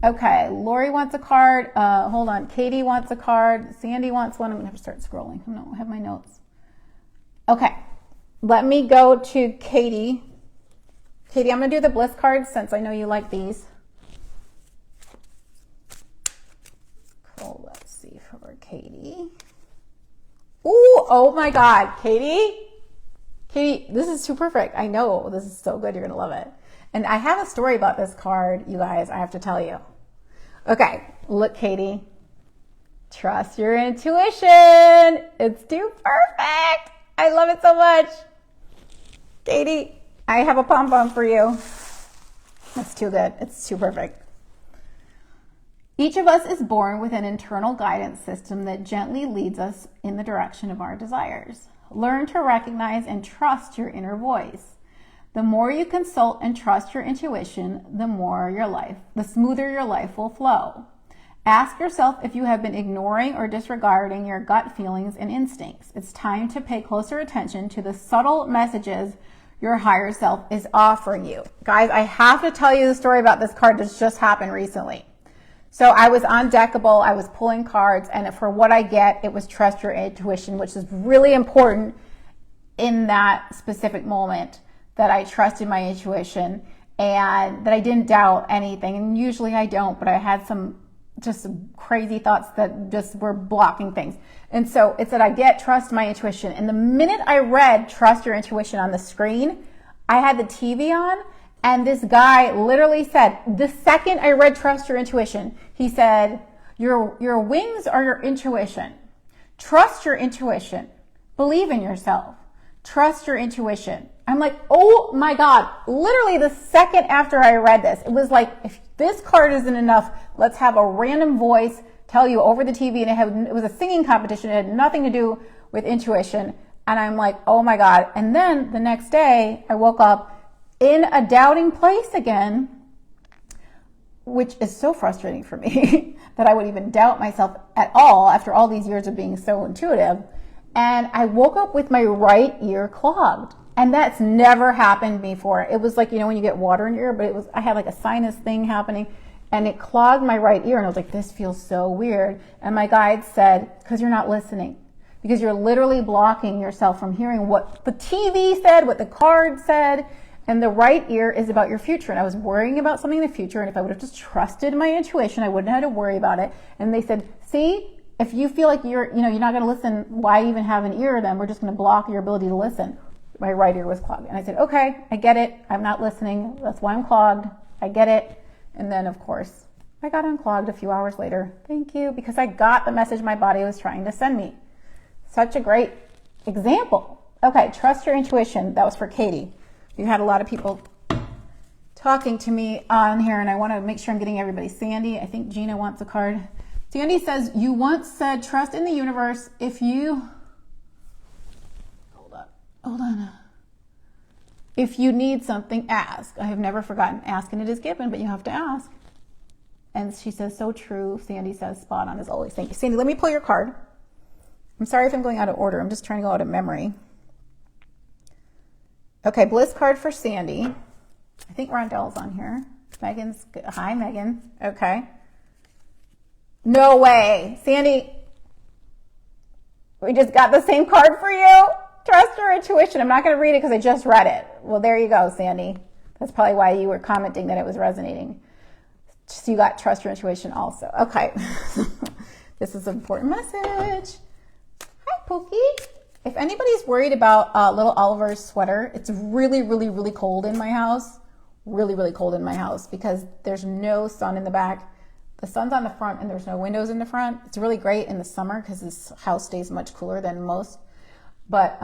Okay, Lori wants a card. Hold on. Katie wants a card. Sandy wants one. I'm going to have to start scrolling. I don't have my notes. Okay, let me go to Katie. Katie, I'm going to do the bliss cards since I know you like these. Cool. Let's see for Katie. Ooh, oh my God, Katie. Katie, this is too perfect. I know this is so good. You're going to love it. And I have a story about this card, you guys, I have to tell you. Okay, look, Katie. Trust your intuition. It's too perfect. I love it so much. Katie, I have a pom-pom for you. It's too good. It's too perfect. Each of us is born with an internal guidance system that gently leads us in the direction of our desires. Learn to recognize and trust your inner voice. The more you consult and trust your intuition, the smoother your life will flow. Ask yourself if you have been ignoring or disregarding your gut feelings and instincts. It's time to pay closer attention to the subtle messages your higher self is offering you. Guys, I have to tell you the story about this card that's just happened recently. So I was on Deckable, I was pulling cards, and for what I get, it was trust your intuition, which is really important in that specific moment, that I trusted my intuition and that I didn't doubt anything. And usually I don't, but I had some crazy thoughts that just were blocking things. And so it said, trust my intuition. And the minute I read trust your intuition on the screen, I had the TV on, and this guy literally said, the second I read trust your intuition, he said, your wings are your intuition. Trust your intuition. Believe in yourself. Trust your intuition. I'm like, oh my God. Literally the second after I read this, it was like, if this card isn't enough, let's have a random voice tell you over the TV. And it was a singing competition. It had nothing to do with intuition. And I'm like, oh my God. And then the next day I woke up in a doubting place again, which is so frustrating for me that I would even doubt myself at all after all these years of being so intuitive. And I woke up with my right ear clogged. And that's never happened before. It was like, when you get water in your ear, but I had like a sinus thing happening, and it clogged my right ear. And I was like, this feels so weird. And my guide said, because you're not listening. Because you're literally blocking yourself from hearing what the TV said, what the card said. And the right ear is about your future. And I was worrying about something in the future. And if I would have just trusted my intuition, I wouldn't have had to worry about it. And they said, see, if you feel like you're not going to listen, why even have an ear then? We're just going to block your ability to listen. My right ear was clogged. And I said, okay, I get it. I'm not listening. That's why I'm clogged. I get it. And then, of course, I got unclogged a few hours later. Thank you. Because I got the message my body was trying to send me. Such a great example. Okay, trust your intuition. That was for Katie. You had a lot of people talking to me on here, and I want to make sure I'm getting everybody. Sandy, I think Gina wants a card. Sandy says, you once said, trust in the universe. If you... Hold on. If you need something, ask. I have never forgotten. Ask and it is given, but you have to ask. And she says, so true. Sandy says, spot on as always. Thank you. Sandy, let me pull your card. I'm sorry if I'm going out of order. I'm just trying to go out of memory. Okay, bliss card for Sandy. I think Rondell's on here. Megan's good. Hi, Megan. Okay. No way. Sandy, we just got the same card for you. Trust your intuition. I'm not going to read it because I just read it. Well, there you go, Sandy. That's probably why you were commenting that it was resonating. So you got trust your intuition also. Okay. This is an important message. Hi, Pookie. If anybody's worried about little Oliver's sweater, it's really, really, really cold in my house. Really, really cold in my house because there's no sun in the back. The sun's on the front and there's no windows in the front. It's really great in the summer because this house stays much cooler than most. But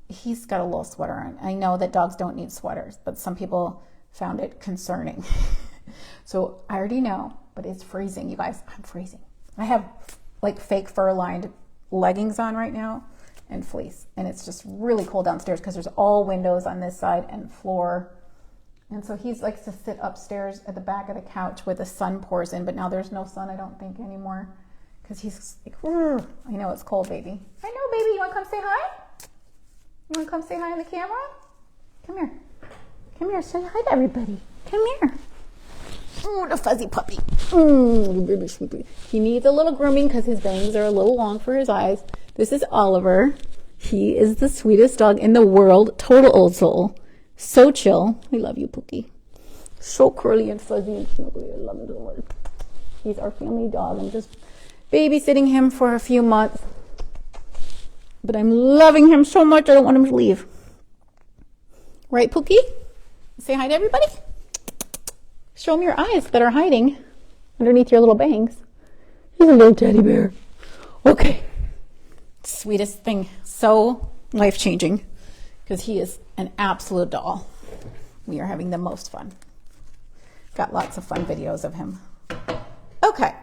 he's got a little sweater on. I know that dogs don't need sweaters, but some people found it concerning. So I already know, but it's freezing, you guys. I'm freezing. I have like fake fur-lined leggings on right now and fleece. And it's just really cold downstairs because there's all windows on this side and floor. And so he likes to sit upstairs at the back of the couch where the sun pours in. But now there's no sun, I don't think, anymore. Because he's like, I know it's cold, baby. I know, baby. You want to come say hi? You want to come say hi on the camera? Come here. Come here, say hi to everybody. Come here. Oh, the fuzzy puppy. Baby sweetie. He needs a little grooming because his bangs are a little long for his eyes. This is Oliver. He is the sweetest dog in the world. Total old soul. So chill. We love you, Pookie. So curly and fuzzy and snuggly. I love him so much. He's our family dog. I'm just babysitting him for a few months. But I'm loving him so much, I don't want him to leave. Right, Pookie? Say hi to everybody. Show them your eyes that are hiding underneath your little bangs. He's a little teddy bear. Okay. Sweetest thing. So life-changing because he is an absolute doll. We are having the most fun. Got lots of fun videos of him. Okay.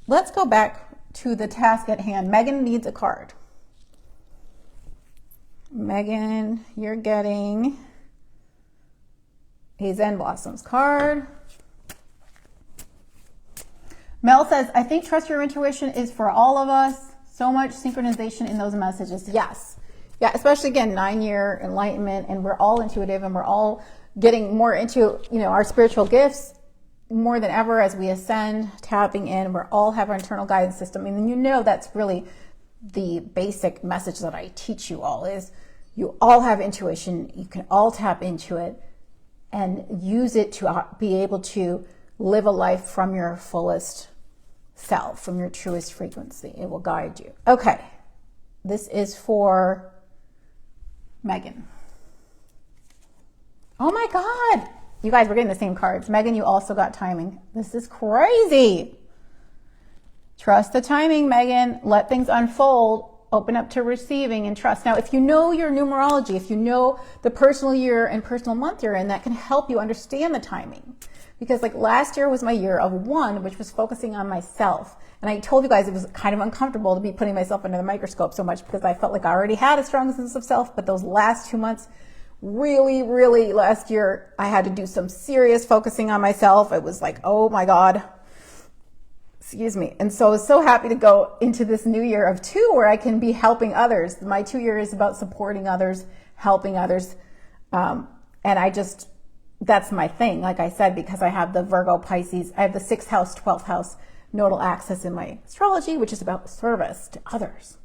Let's go back to the task at hand. Megan needs a card. Megan, you're getting a Zen Blossoms card. Mel says, I think trust your intuition is for all of us. So much synchronization in those messages. Yes. Yeah, especially again, 9-year enlightenment, and we're all intuitive and we're all getting more into, our spiritual gifts more than ever as we ascend, tapping in. We all have our internal guidance system. And that's really the basic message that I teach you all is you all have intuition. You can all tap into it and use it to be able to live a life from your fullest self, from your truest frequency. It will guide you. Okay. This is for Megan. Oh my God. You guys, we're getting the same cards. Megan, you also got timing. This is crazy. Trust the timing, Megan. Let things unfold. Open up to receiving and trust. Now, if you know your numerology, if you know the personal year and personal month you're in, that can help you understand the timing. Because like last year was my year of 1, which was focusing on myself. And I told you guys it was kind of uncomfortable to be putting myself under the microscope so much because I felt like I already had a strong sense of self. But those last 2 months, really, really last year, I had to do some serious focusing on myself. It was like, oh my God. Excuse me. And so I was so happy to go into this new year of 2 where I can be helping others. My 2 year is about supporting others, helping others. And that's my thing. Like I said, because I have the Virgo Pisces, I have the 6th house, 12th house nodal axis in my astrology, which is about service to others.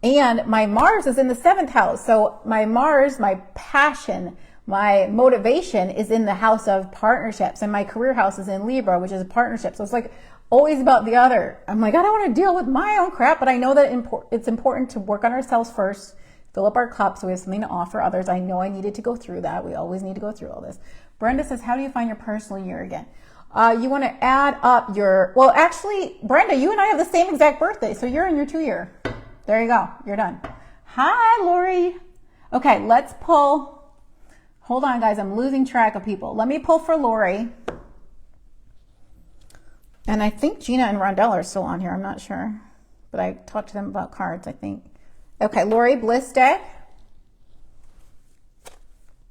And my Mars is in the 7th house. So my Mars, my passion, my motivation is in the house of partnerships, and my career house is in Libra, which is a partnership. So it's like always about the other. I'm like, I don't want to deal with my own crap, but I know that it's important to work on ourselves first, fill up our cup so we have something to offer others. I know I needed to go through that. We always need to go through all this. Brenda says, how do you find your personal year again? You want to add up well, actually, Brenda, you and I have the same exact birthday, so you're in your 2 year. There you go. You're done. Hi, Lori. Okay, let's pull. Hold on, guys. I'm losing track of people. Let me pull for Lori. And I think Gina and Rondell are still on here. I'm not sure. But I talked to them about cards, I think. Okay, Lori, Bliss Day.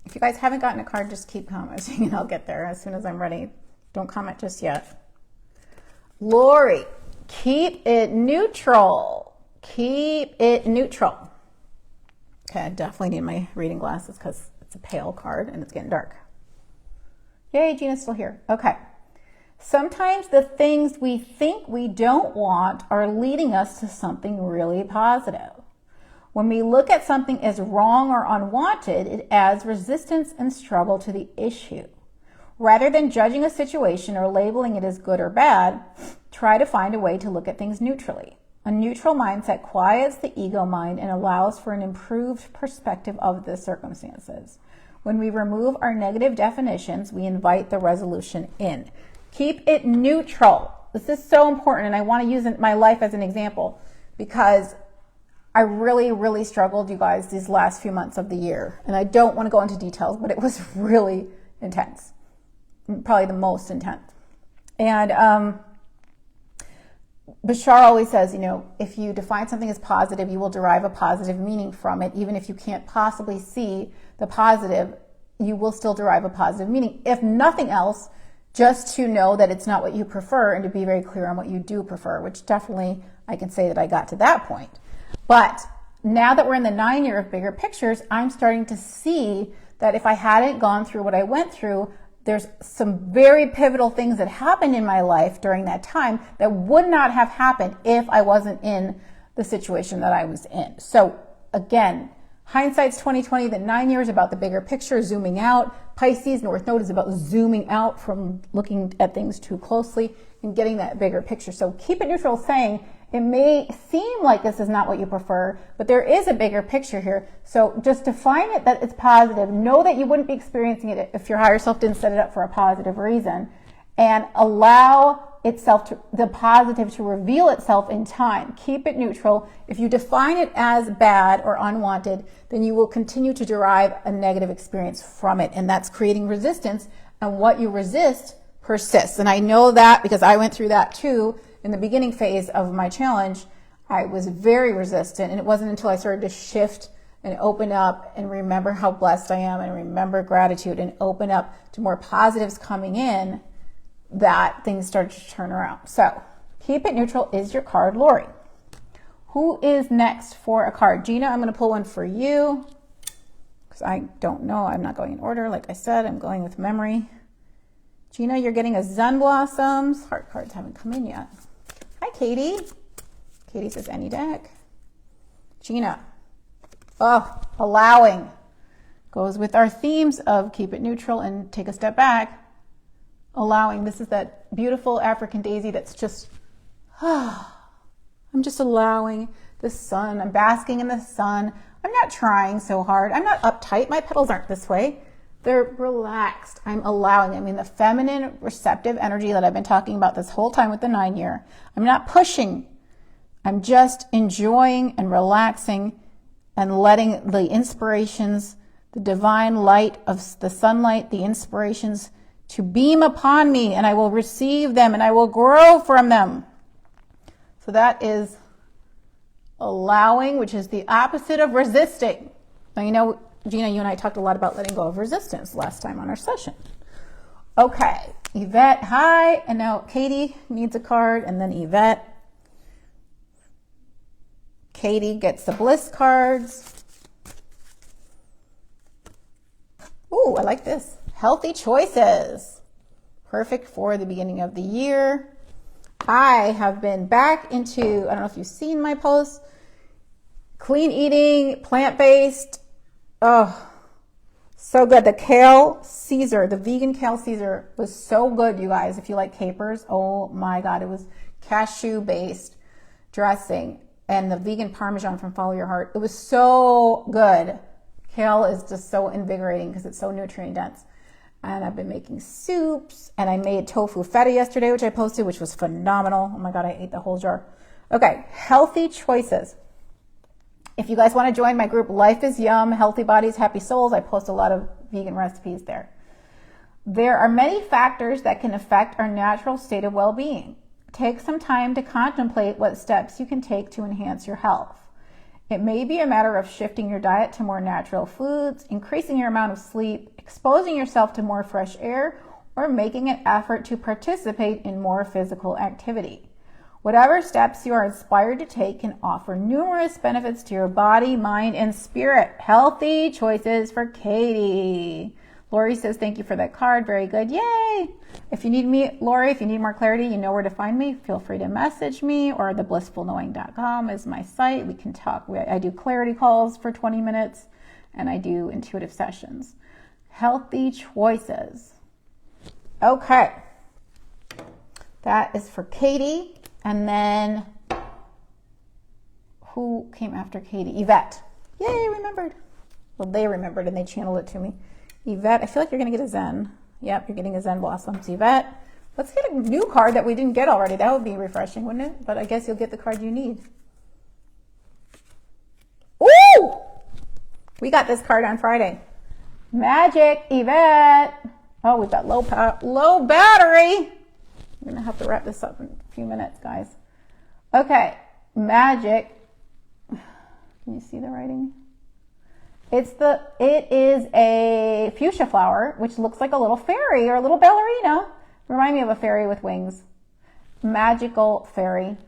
If you guys haven't gotten a card, just keep commenting and I'll get there as soon as I'm ready. Don't comment just yet. Lori, keep it neutral. Keep it neutral. Okay, I definitely need my reading glasses because it's a pale card and it's getting dark. Yay, Gina's still here. Okay. Sometimes the things we think we don't want are leading us to something really positive. When we look at something as wrong or unwanted, it adds resistance and struggle to the issue. Rather than judging a situation or labeling it as good or bad, try to find a way to look at things neutrally. A neutral mindset quiets the ego mind and allows for an improved perspective of the circumstances. When we remove our negative definitions, we invite the resolution in. Keep it neutral. This is so important, and I want to use my life as an example because I really, really struggled, you guys, these last few months of the year. And I don't want to go into details, but it was really intense. Probably the most intense. And Bashar always says, if you define something as positive, you will derive a positive meaning from it. Even if you can't possibly see the positive, you will still derive a positive meaning. If nothing else, just to know that it's not what you prefer and to be very clear on what you do prefer, which definitely I can say that I got to that point. But now that we're in the 9 year of bigger pictures, I'm starting to see that if I hadn't gone through what I went through, there's some very pivotal things that happened in my life during that time that would not have happened if I wasn't in the situation that I was in. So again, hindsight's 2020, the 9 years about the bigger picture, zooming out. Pisces, North Node is about zooming out from looking at things too closely and getting that bigger picture. So keep it neutral, saying it may seem like this is not what you prefer, but there is a bigger picture here. So just define it that it's positive. Know that you wouldn't be experiencing it if your higher self didn't set it up for a positive reason. And allow the positive to reveal itself in time. Keep it neutral. If you define it as bad or unwanted, then you will continue to derive a negative experience from it. And that's creating resistance. And what you resist persists. And I know that because I went through that too. In the beginning phase of my challenge, I was very resistant, and it wasn't until I started to shift and open up and remember how blessed I am and remember gratitude and open up to more positives coming in that things started to turn around. So keep it neutral is your card, Lori. Who is next for a card? Gina, I'm going to pull one for you because I don't know. I'm not going in order. Like I said, I'm going with memory. Gina, you're getting a Zen Blossoms. Heart cards haven't come in yet. Hi, Katie. Katie says any deck. Gina. Oh, allowing. Goes with our themes of keep it neutral and take a step back. Allowing. This is that beautiful African daisy that's just, I'm just allowing the sun. I'm basking in the sun. I'm not trying so hard. I'm not uptight. My petals aren't this way. They're relaxed. I'm allowing. I mean, the feminine receptive energy that I've been talking about this whole time with the 9 year. I'm not pushing. I'm just enjoying and relaxing and letting the inspirations, the divine light of the sunlight, the inspirations to beam upon me, and I will receive them and I will grow from them. So that is allowing, which is the opposite of resisting. Now, you know, Gina, you and I talked a lot about letting go of resistance last time on our session. Okay, Yvette, hi. And now Katie needs a card, and then Yvette. Katie gets the bliss cards. Ooh, I like this. Healthy choices. Perfect for the beginning of the year. I have been back into, I don't know if you've seen my posts, clean eating, plant-based. Oh, so good. The kale Caesar, the vegan kale Caesar was so good, you guys. If you like capers, oh my God, it was cashew-based dressing and the vegan Parmesan from Follow Your Heart. It was so good. Kale is just so invigorating because it's so nutrient dense. And I've been making soups, and I made tofu feta yesterday, which I posted, which was phenomenal. Oh my God, I ate the whole jar. Okay, healthy choices. If you guys want to join my group, Life is Yum, Healthy Bodies, Happy Souls, I post a lot of vegan recipes there. There are many factors that can affect our natural state of well-being. Take some time to contemplate what steps you can take to enhance your health. It may be a matter of shifting your diet to more natural foods, increasing your amount of sleep, exposing yourself to more fresh air, or making an effort to participate in more physical activity. Whatever steps you are inspired to take can offer numerous benefits to your body, mind, and spirit. Healthy choices for Katie. Lori says, thank you for that card. Very good. Yay. If you need me, Lori, if you need more clarity, you know where to find me. Feel free to message me, or theblissfulknowing.com is my site. We can talk. I do clarity calls for 20 minutes, and I do intuitive sessions. Healthy choices. Okay. That is for Katie. And then who came after Katie? Yvette. Yay, remembered. Well, they remembered and they channeled it to me. Yvette, I feel like you're going to get a Zen. Yep, you're getting a Zen Blossoms. Yvette, let's get a new card that we didn't get already. That would be refreshing, wouldn't it? But I guess you'll get the card you need. Ooh! We got this card on Friday. Magic, Yvette. Oh, we've got low battery. I'm going to have to wrap this up in a few minutes, guys. Okay, magic. Can you see the writing? It is a fuchsia flower, which looks like a little fairy or a little ballerina. Remind me of a fairy with wings. Magical fairy.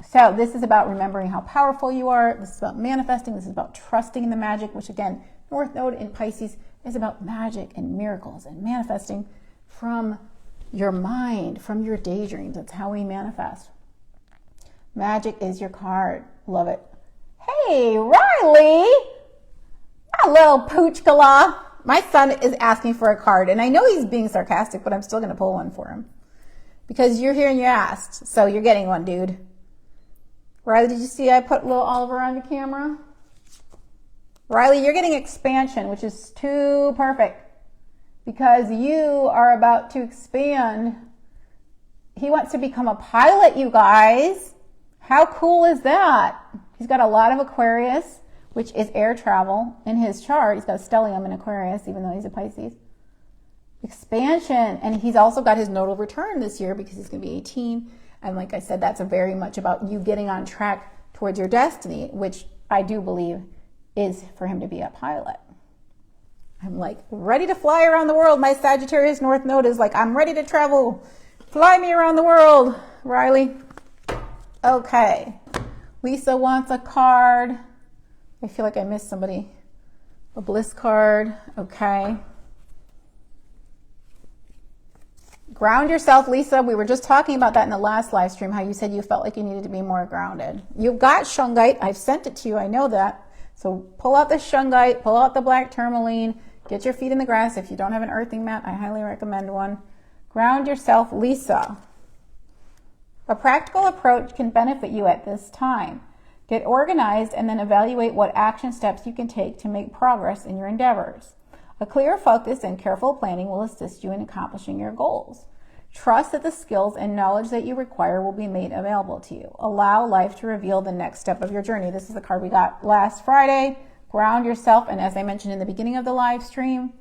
So this is about remembering how powerful you are. This is about manifesting. This is about trusting in the magic, which again, North Node in Pisces is about magic and miracles and manifesting from your mind, from your daydreams. That's how we manifest. Magic is your card. Love it. Hey, Riley, a little poochkala. My son is asking for a card, and I know he's being sarcastic, but I'm still going to pull one for him because you're here and you asked, so you're getting one, dude. Riley, did you see I put little Oliver on the camera? Riley, you're getting expansion, which is too perfect because you are about to expand. He wants to become a pilot, you guys. How cool is that? He's got a lot of Aquarius, which is air travel in his chart. He's got a stellium in Aquarius, even though he's a Pisces. Expansion. And he's also got his nodal return this year because he's going to be 18. And like I said, that's very much about you getting on track towards your destiny, which I do believe is for him to be a pilot. I'm like ready to fly around the world. My Sagittarius North Node is like, I'm ready to travel. Fly me around the world, Riley. Okay. Lisa wants a card. I feel like I missed somebody. A bliss card. Okay. Ground yourself, Lisa. We were just talking about that in the last live stream, how you said you felt like you needed to be more grounded. You've got shungite. I've sent it to you. I know that. So pull out the shungite, pull out the black tourmaline, get your feet in the grass. If you don't have an earthing mat, I highly recommend one. Ground yourself, Lisa. A practical approach can benefit you at this time. Get organized and then evaluate what action steps you can take to make progress in your endeavors. A clear focus and careful planning will assist you in accomplishing your goals. Trust that the skills and knowledge that you require will be made available to you. Allow life to reveal the next step of your journey. This is the card we got last Friday. Ground yourself. And as I mentioned in the beginning of the live stream,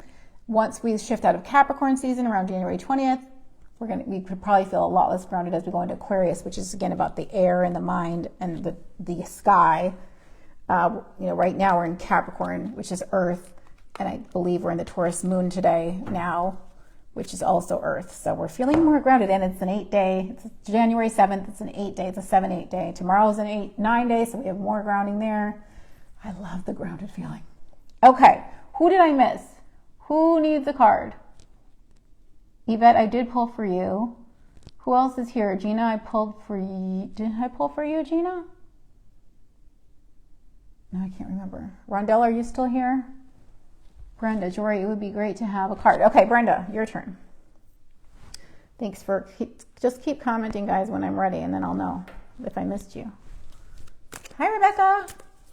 once we shift out of Capricorn season around January 20th, we could probably feel a lot less grounded as we go into Aquarius, which is again about the air and the mind and the sky. Right now we're in Capricorn, which is Earth, and I believe we're in the Taurus moon today now, which is also Earth. So we're feeling more grounded, and it's an 8-day. It's January 7th. It's an 8-day. It's a 7-8 day. Tomorrow's an 9 day, so we have more grounding there. I love the grounded feeling. Okay, who did I miss? Who needs a card? Yvette, I did pull for you. Who else is here? Gina, I pulled for you. Did I pull for you, Gina? No, I can't remember. Rondell, are you still here? Brenda, Jory, it would be great to have a card. Okay, Brenda, your turn. Thanks for, just keep commenting, guys, when I'm ready, and then I'll know if I missed you. Hi, Rebecca.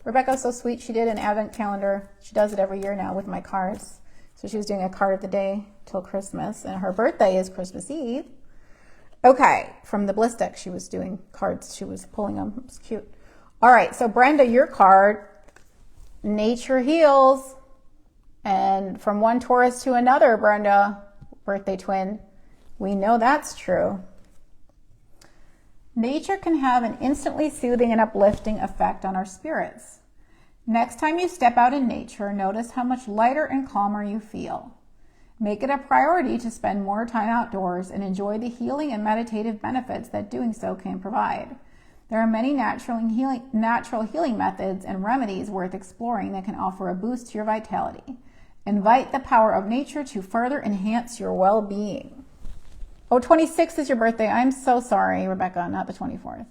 Rebecca's so sweet. She did an advent calendar. She does it every year now with my cards. So she was doing a card of the day till Christmas, and her birthday is Christmas Eve. Okay, from the Bliss deck, she was doing cards. She was pulling them. It was cute. All right, so Brenda, your card, nature heals. And from one Taurus to another, Brenda, birthday twin, we know that's true. Nature can have an instantly soothing and uplifting effect on our spirits. Next time you step out in nature, notice how much lighter and calmer you feel. Make it a priority to spend more time outdoors and enjoy the healing and meditative benefits that doing so can provide. There are many natural healing methods and remedies worth exploring that can offer a boost to your vitality. Invite the power of nature to further enhance your well-being. Oh, 26th is your birthday. I'm so sorry, Rebecca, not the 24th.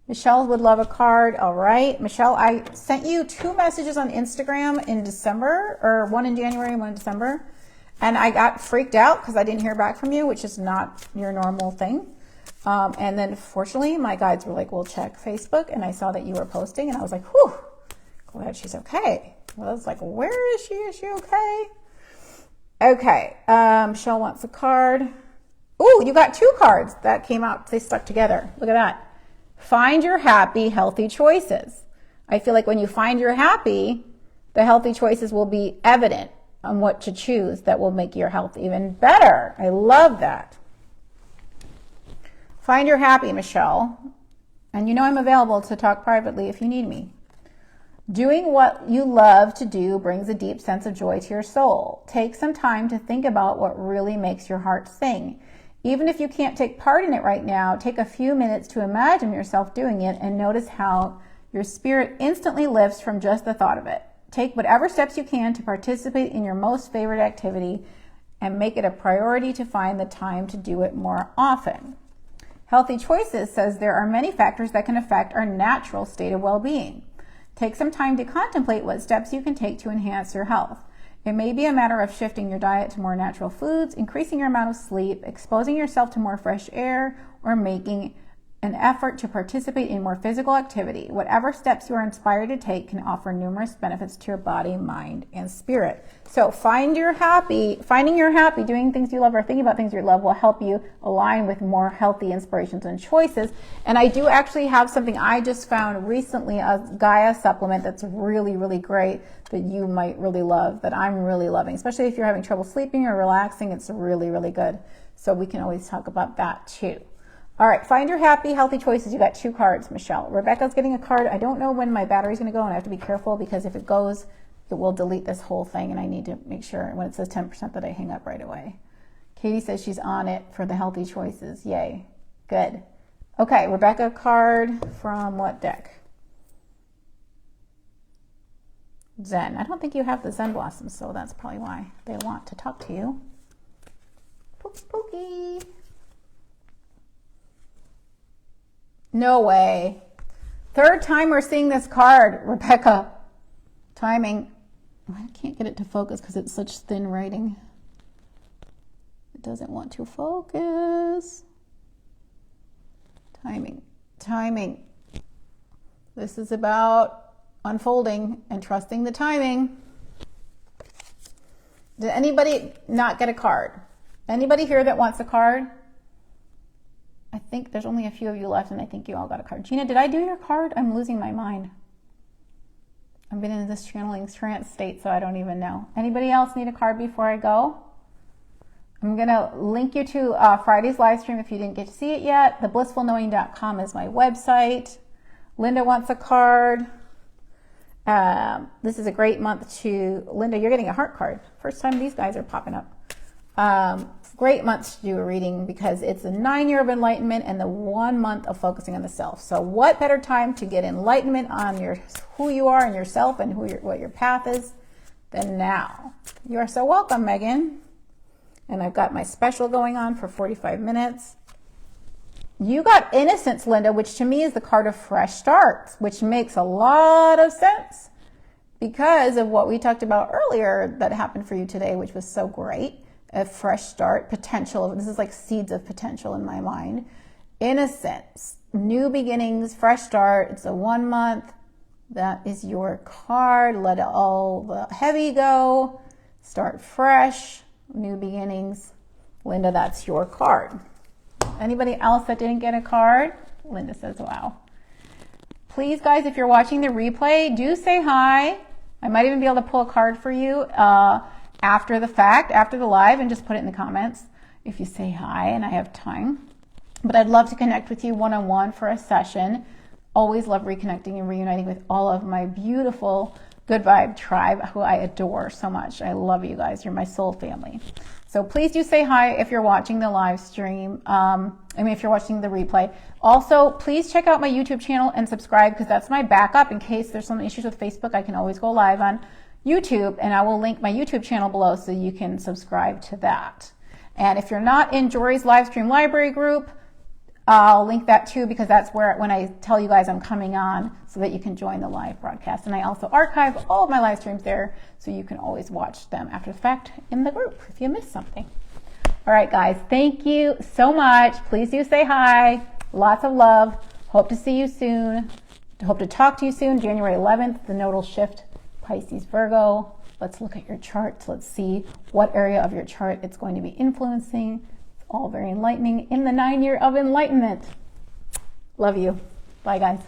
Michelle would love a card. All right. Michelle, I sent you 2 messages on Instagram in December, or one in January and one in December. And I got freaked out because I didn't hear back from you, which is not your normal thing. And then fortunately, my guides were like, we'll check Facebook. And I saw that you were posting, and I was like, whew, glad she's okay. I was like, where is she? Is she okay? Okay. Michelle wants a card. Ooh, you got 2 cards that came out. They stuck together. Look at that. Find your happy, healthy choices. I feel like when you find your happy, the healthy choices will be evident on what to choose that will make your health even better. I love that. Find your happy, Michelle. And you know I'm available to talk privately if you need me. Doing what you love to do brings a deep sense of joy to your soul. Take some time to think about what really makes your heart sing. Even if you can't take part in it right now, take a few minutes to imagine yourself doing it and notice how your spirit instantly lifts from just the thought of it. Take whatever steps you can to participate in your most favorite activity and make it a priority to find the time to do it more often. Healthy Choices says there are many factors that can affect our natural state of well-being. Take some time to contemplate what steps you can take to enhance your health. It may be a matter of shifting your diet to more natural foods, increasing your amount of sleep, exposing yourself to more fresh air, or making an effort to participate in more physical activity. Whatever steps you are inspired to take can offer numerous benefits to your body, mind, and spirit. So finding your happy, doing things you love or thinking about things you love will help you align with more healthy inspirations and choices. And I do actually have something I just found recently, a Gaia supplement that's really, really great that you might really love, that I'm really loving, especially if you're having trouble sleeping or relaxing. It's really, really good. So we can always talk about that too. All right, find your happy, healthy choices. You got 2 cards, Michelle. Rebecca's getting a card. I don't know when my battery's going to go, and I have to be careful because if it goes, it will delete this whole thing, and I need to make sure when it says 10% that I hang up right away. Katie says she's on it for the healthy choices. Yay. Good. Okay, Rebecca, card from what deck? Zen. I don't think you have the Zen Blossoms, so that's probably why they want to talk to you. Pookie, pookie. No way. 3rd time we're seeing this card, Rebecca. Timing. I can't get it to focus because it's such thin writing. It doesn't want to focus. Timing. Timing. This is about unfolding and trusting the timing. Did anybody not get a card? Anybody here that wants a card? I think there's only a few of you left, and I think you all got a card. Gina, did I do your card? I'm losing my mind. I've been in this channeling trance state, so I don't even know. Anybody else need a card before I go? I'm going to link you to Friday's live stream if you didn't get to see it yet. theblissfulknowing.com is my website. Linda wants a card. This is a great month to... Linda, you're getting a heart card. First time these guys are popping up. Great month to do a reading because it's the 9 year of enlightenment and the 1 month of focusing on the self. So what better time to get enlightenment on who you are and yourself and what your path is than now. You are so welcome, Megan. And I've got my special going on for 45 minutes. You got Innocence, Linda, which to me is the card of fresh starts, which makes a lot of sense because of what we talked about earlier that happened for you today, which was so great. A fresh start, potential. This is like seeds of potential in my mind. Innocence, new beginnings, fresh start. It's a 1 month. That is your card. Let all the heavy go. Start fresh, new beginnings. Linda, that's your card. Anybody else that didn't get a card? Linda says, wow. Please, guys, if you're watching the replay, do say hi. I might even be able to pull a card for you after the fact, after the live, and just put it in the comments if you say hi and I have time. But I'd love to connect with you one-on-one for a session. Always love reconnecting and reuniting with all of my beautiful Good Vibe tribe who I adore so much. I love you guys. You're my soul family. So please do say hi if you're watching the live stream. If you're watching the replay. Also, please check out my YouTube channel and subscribe because that's my backup in case there's some issues with Facebook. I can always go live on YouTube, and I will link my YouTube channel below so you can subscribe to that. And if you're not in Jory's live stream library group, I'll link that too because that's where when I tell you guys I'm coming on so that you can join the live broadcast. And I also archive all of my live streams there so you can always watch them after the fact in the group if you missed something. All right, guys, thank you so much. Please do say hi. Lots of love. Hope to see you soon. Hope to talk to you soon. January 11th, the nodal shift. Pisces, Virgo. Let's look at your charts. Let's see what area of your chart it's going to be influencing. It's all very enlightening in the 9 year of enlightenment. Love you. Bye, guys.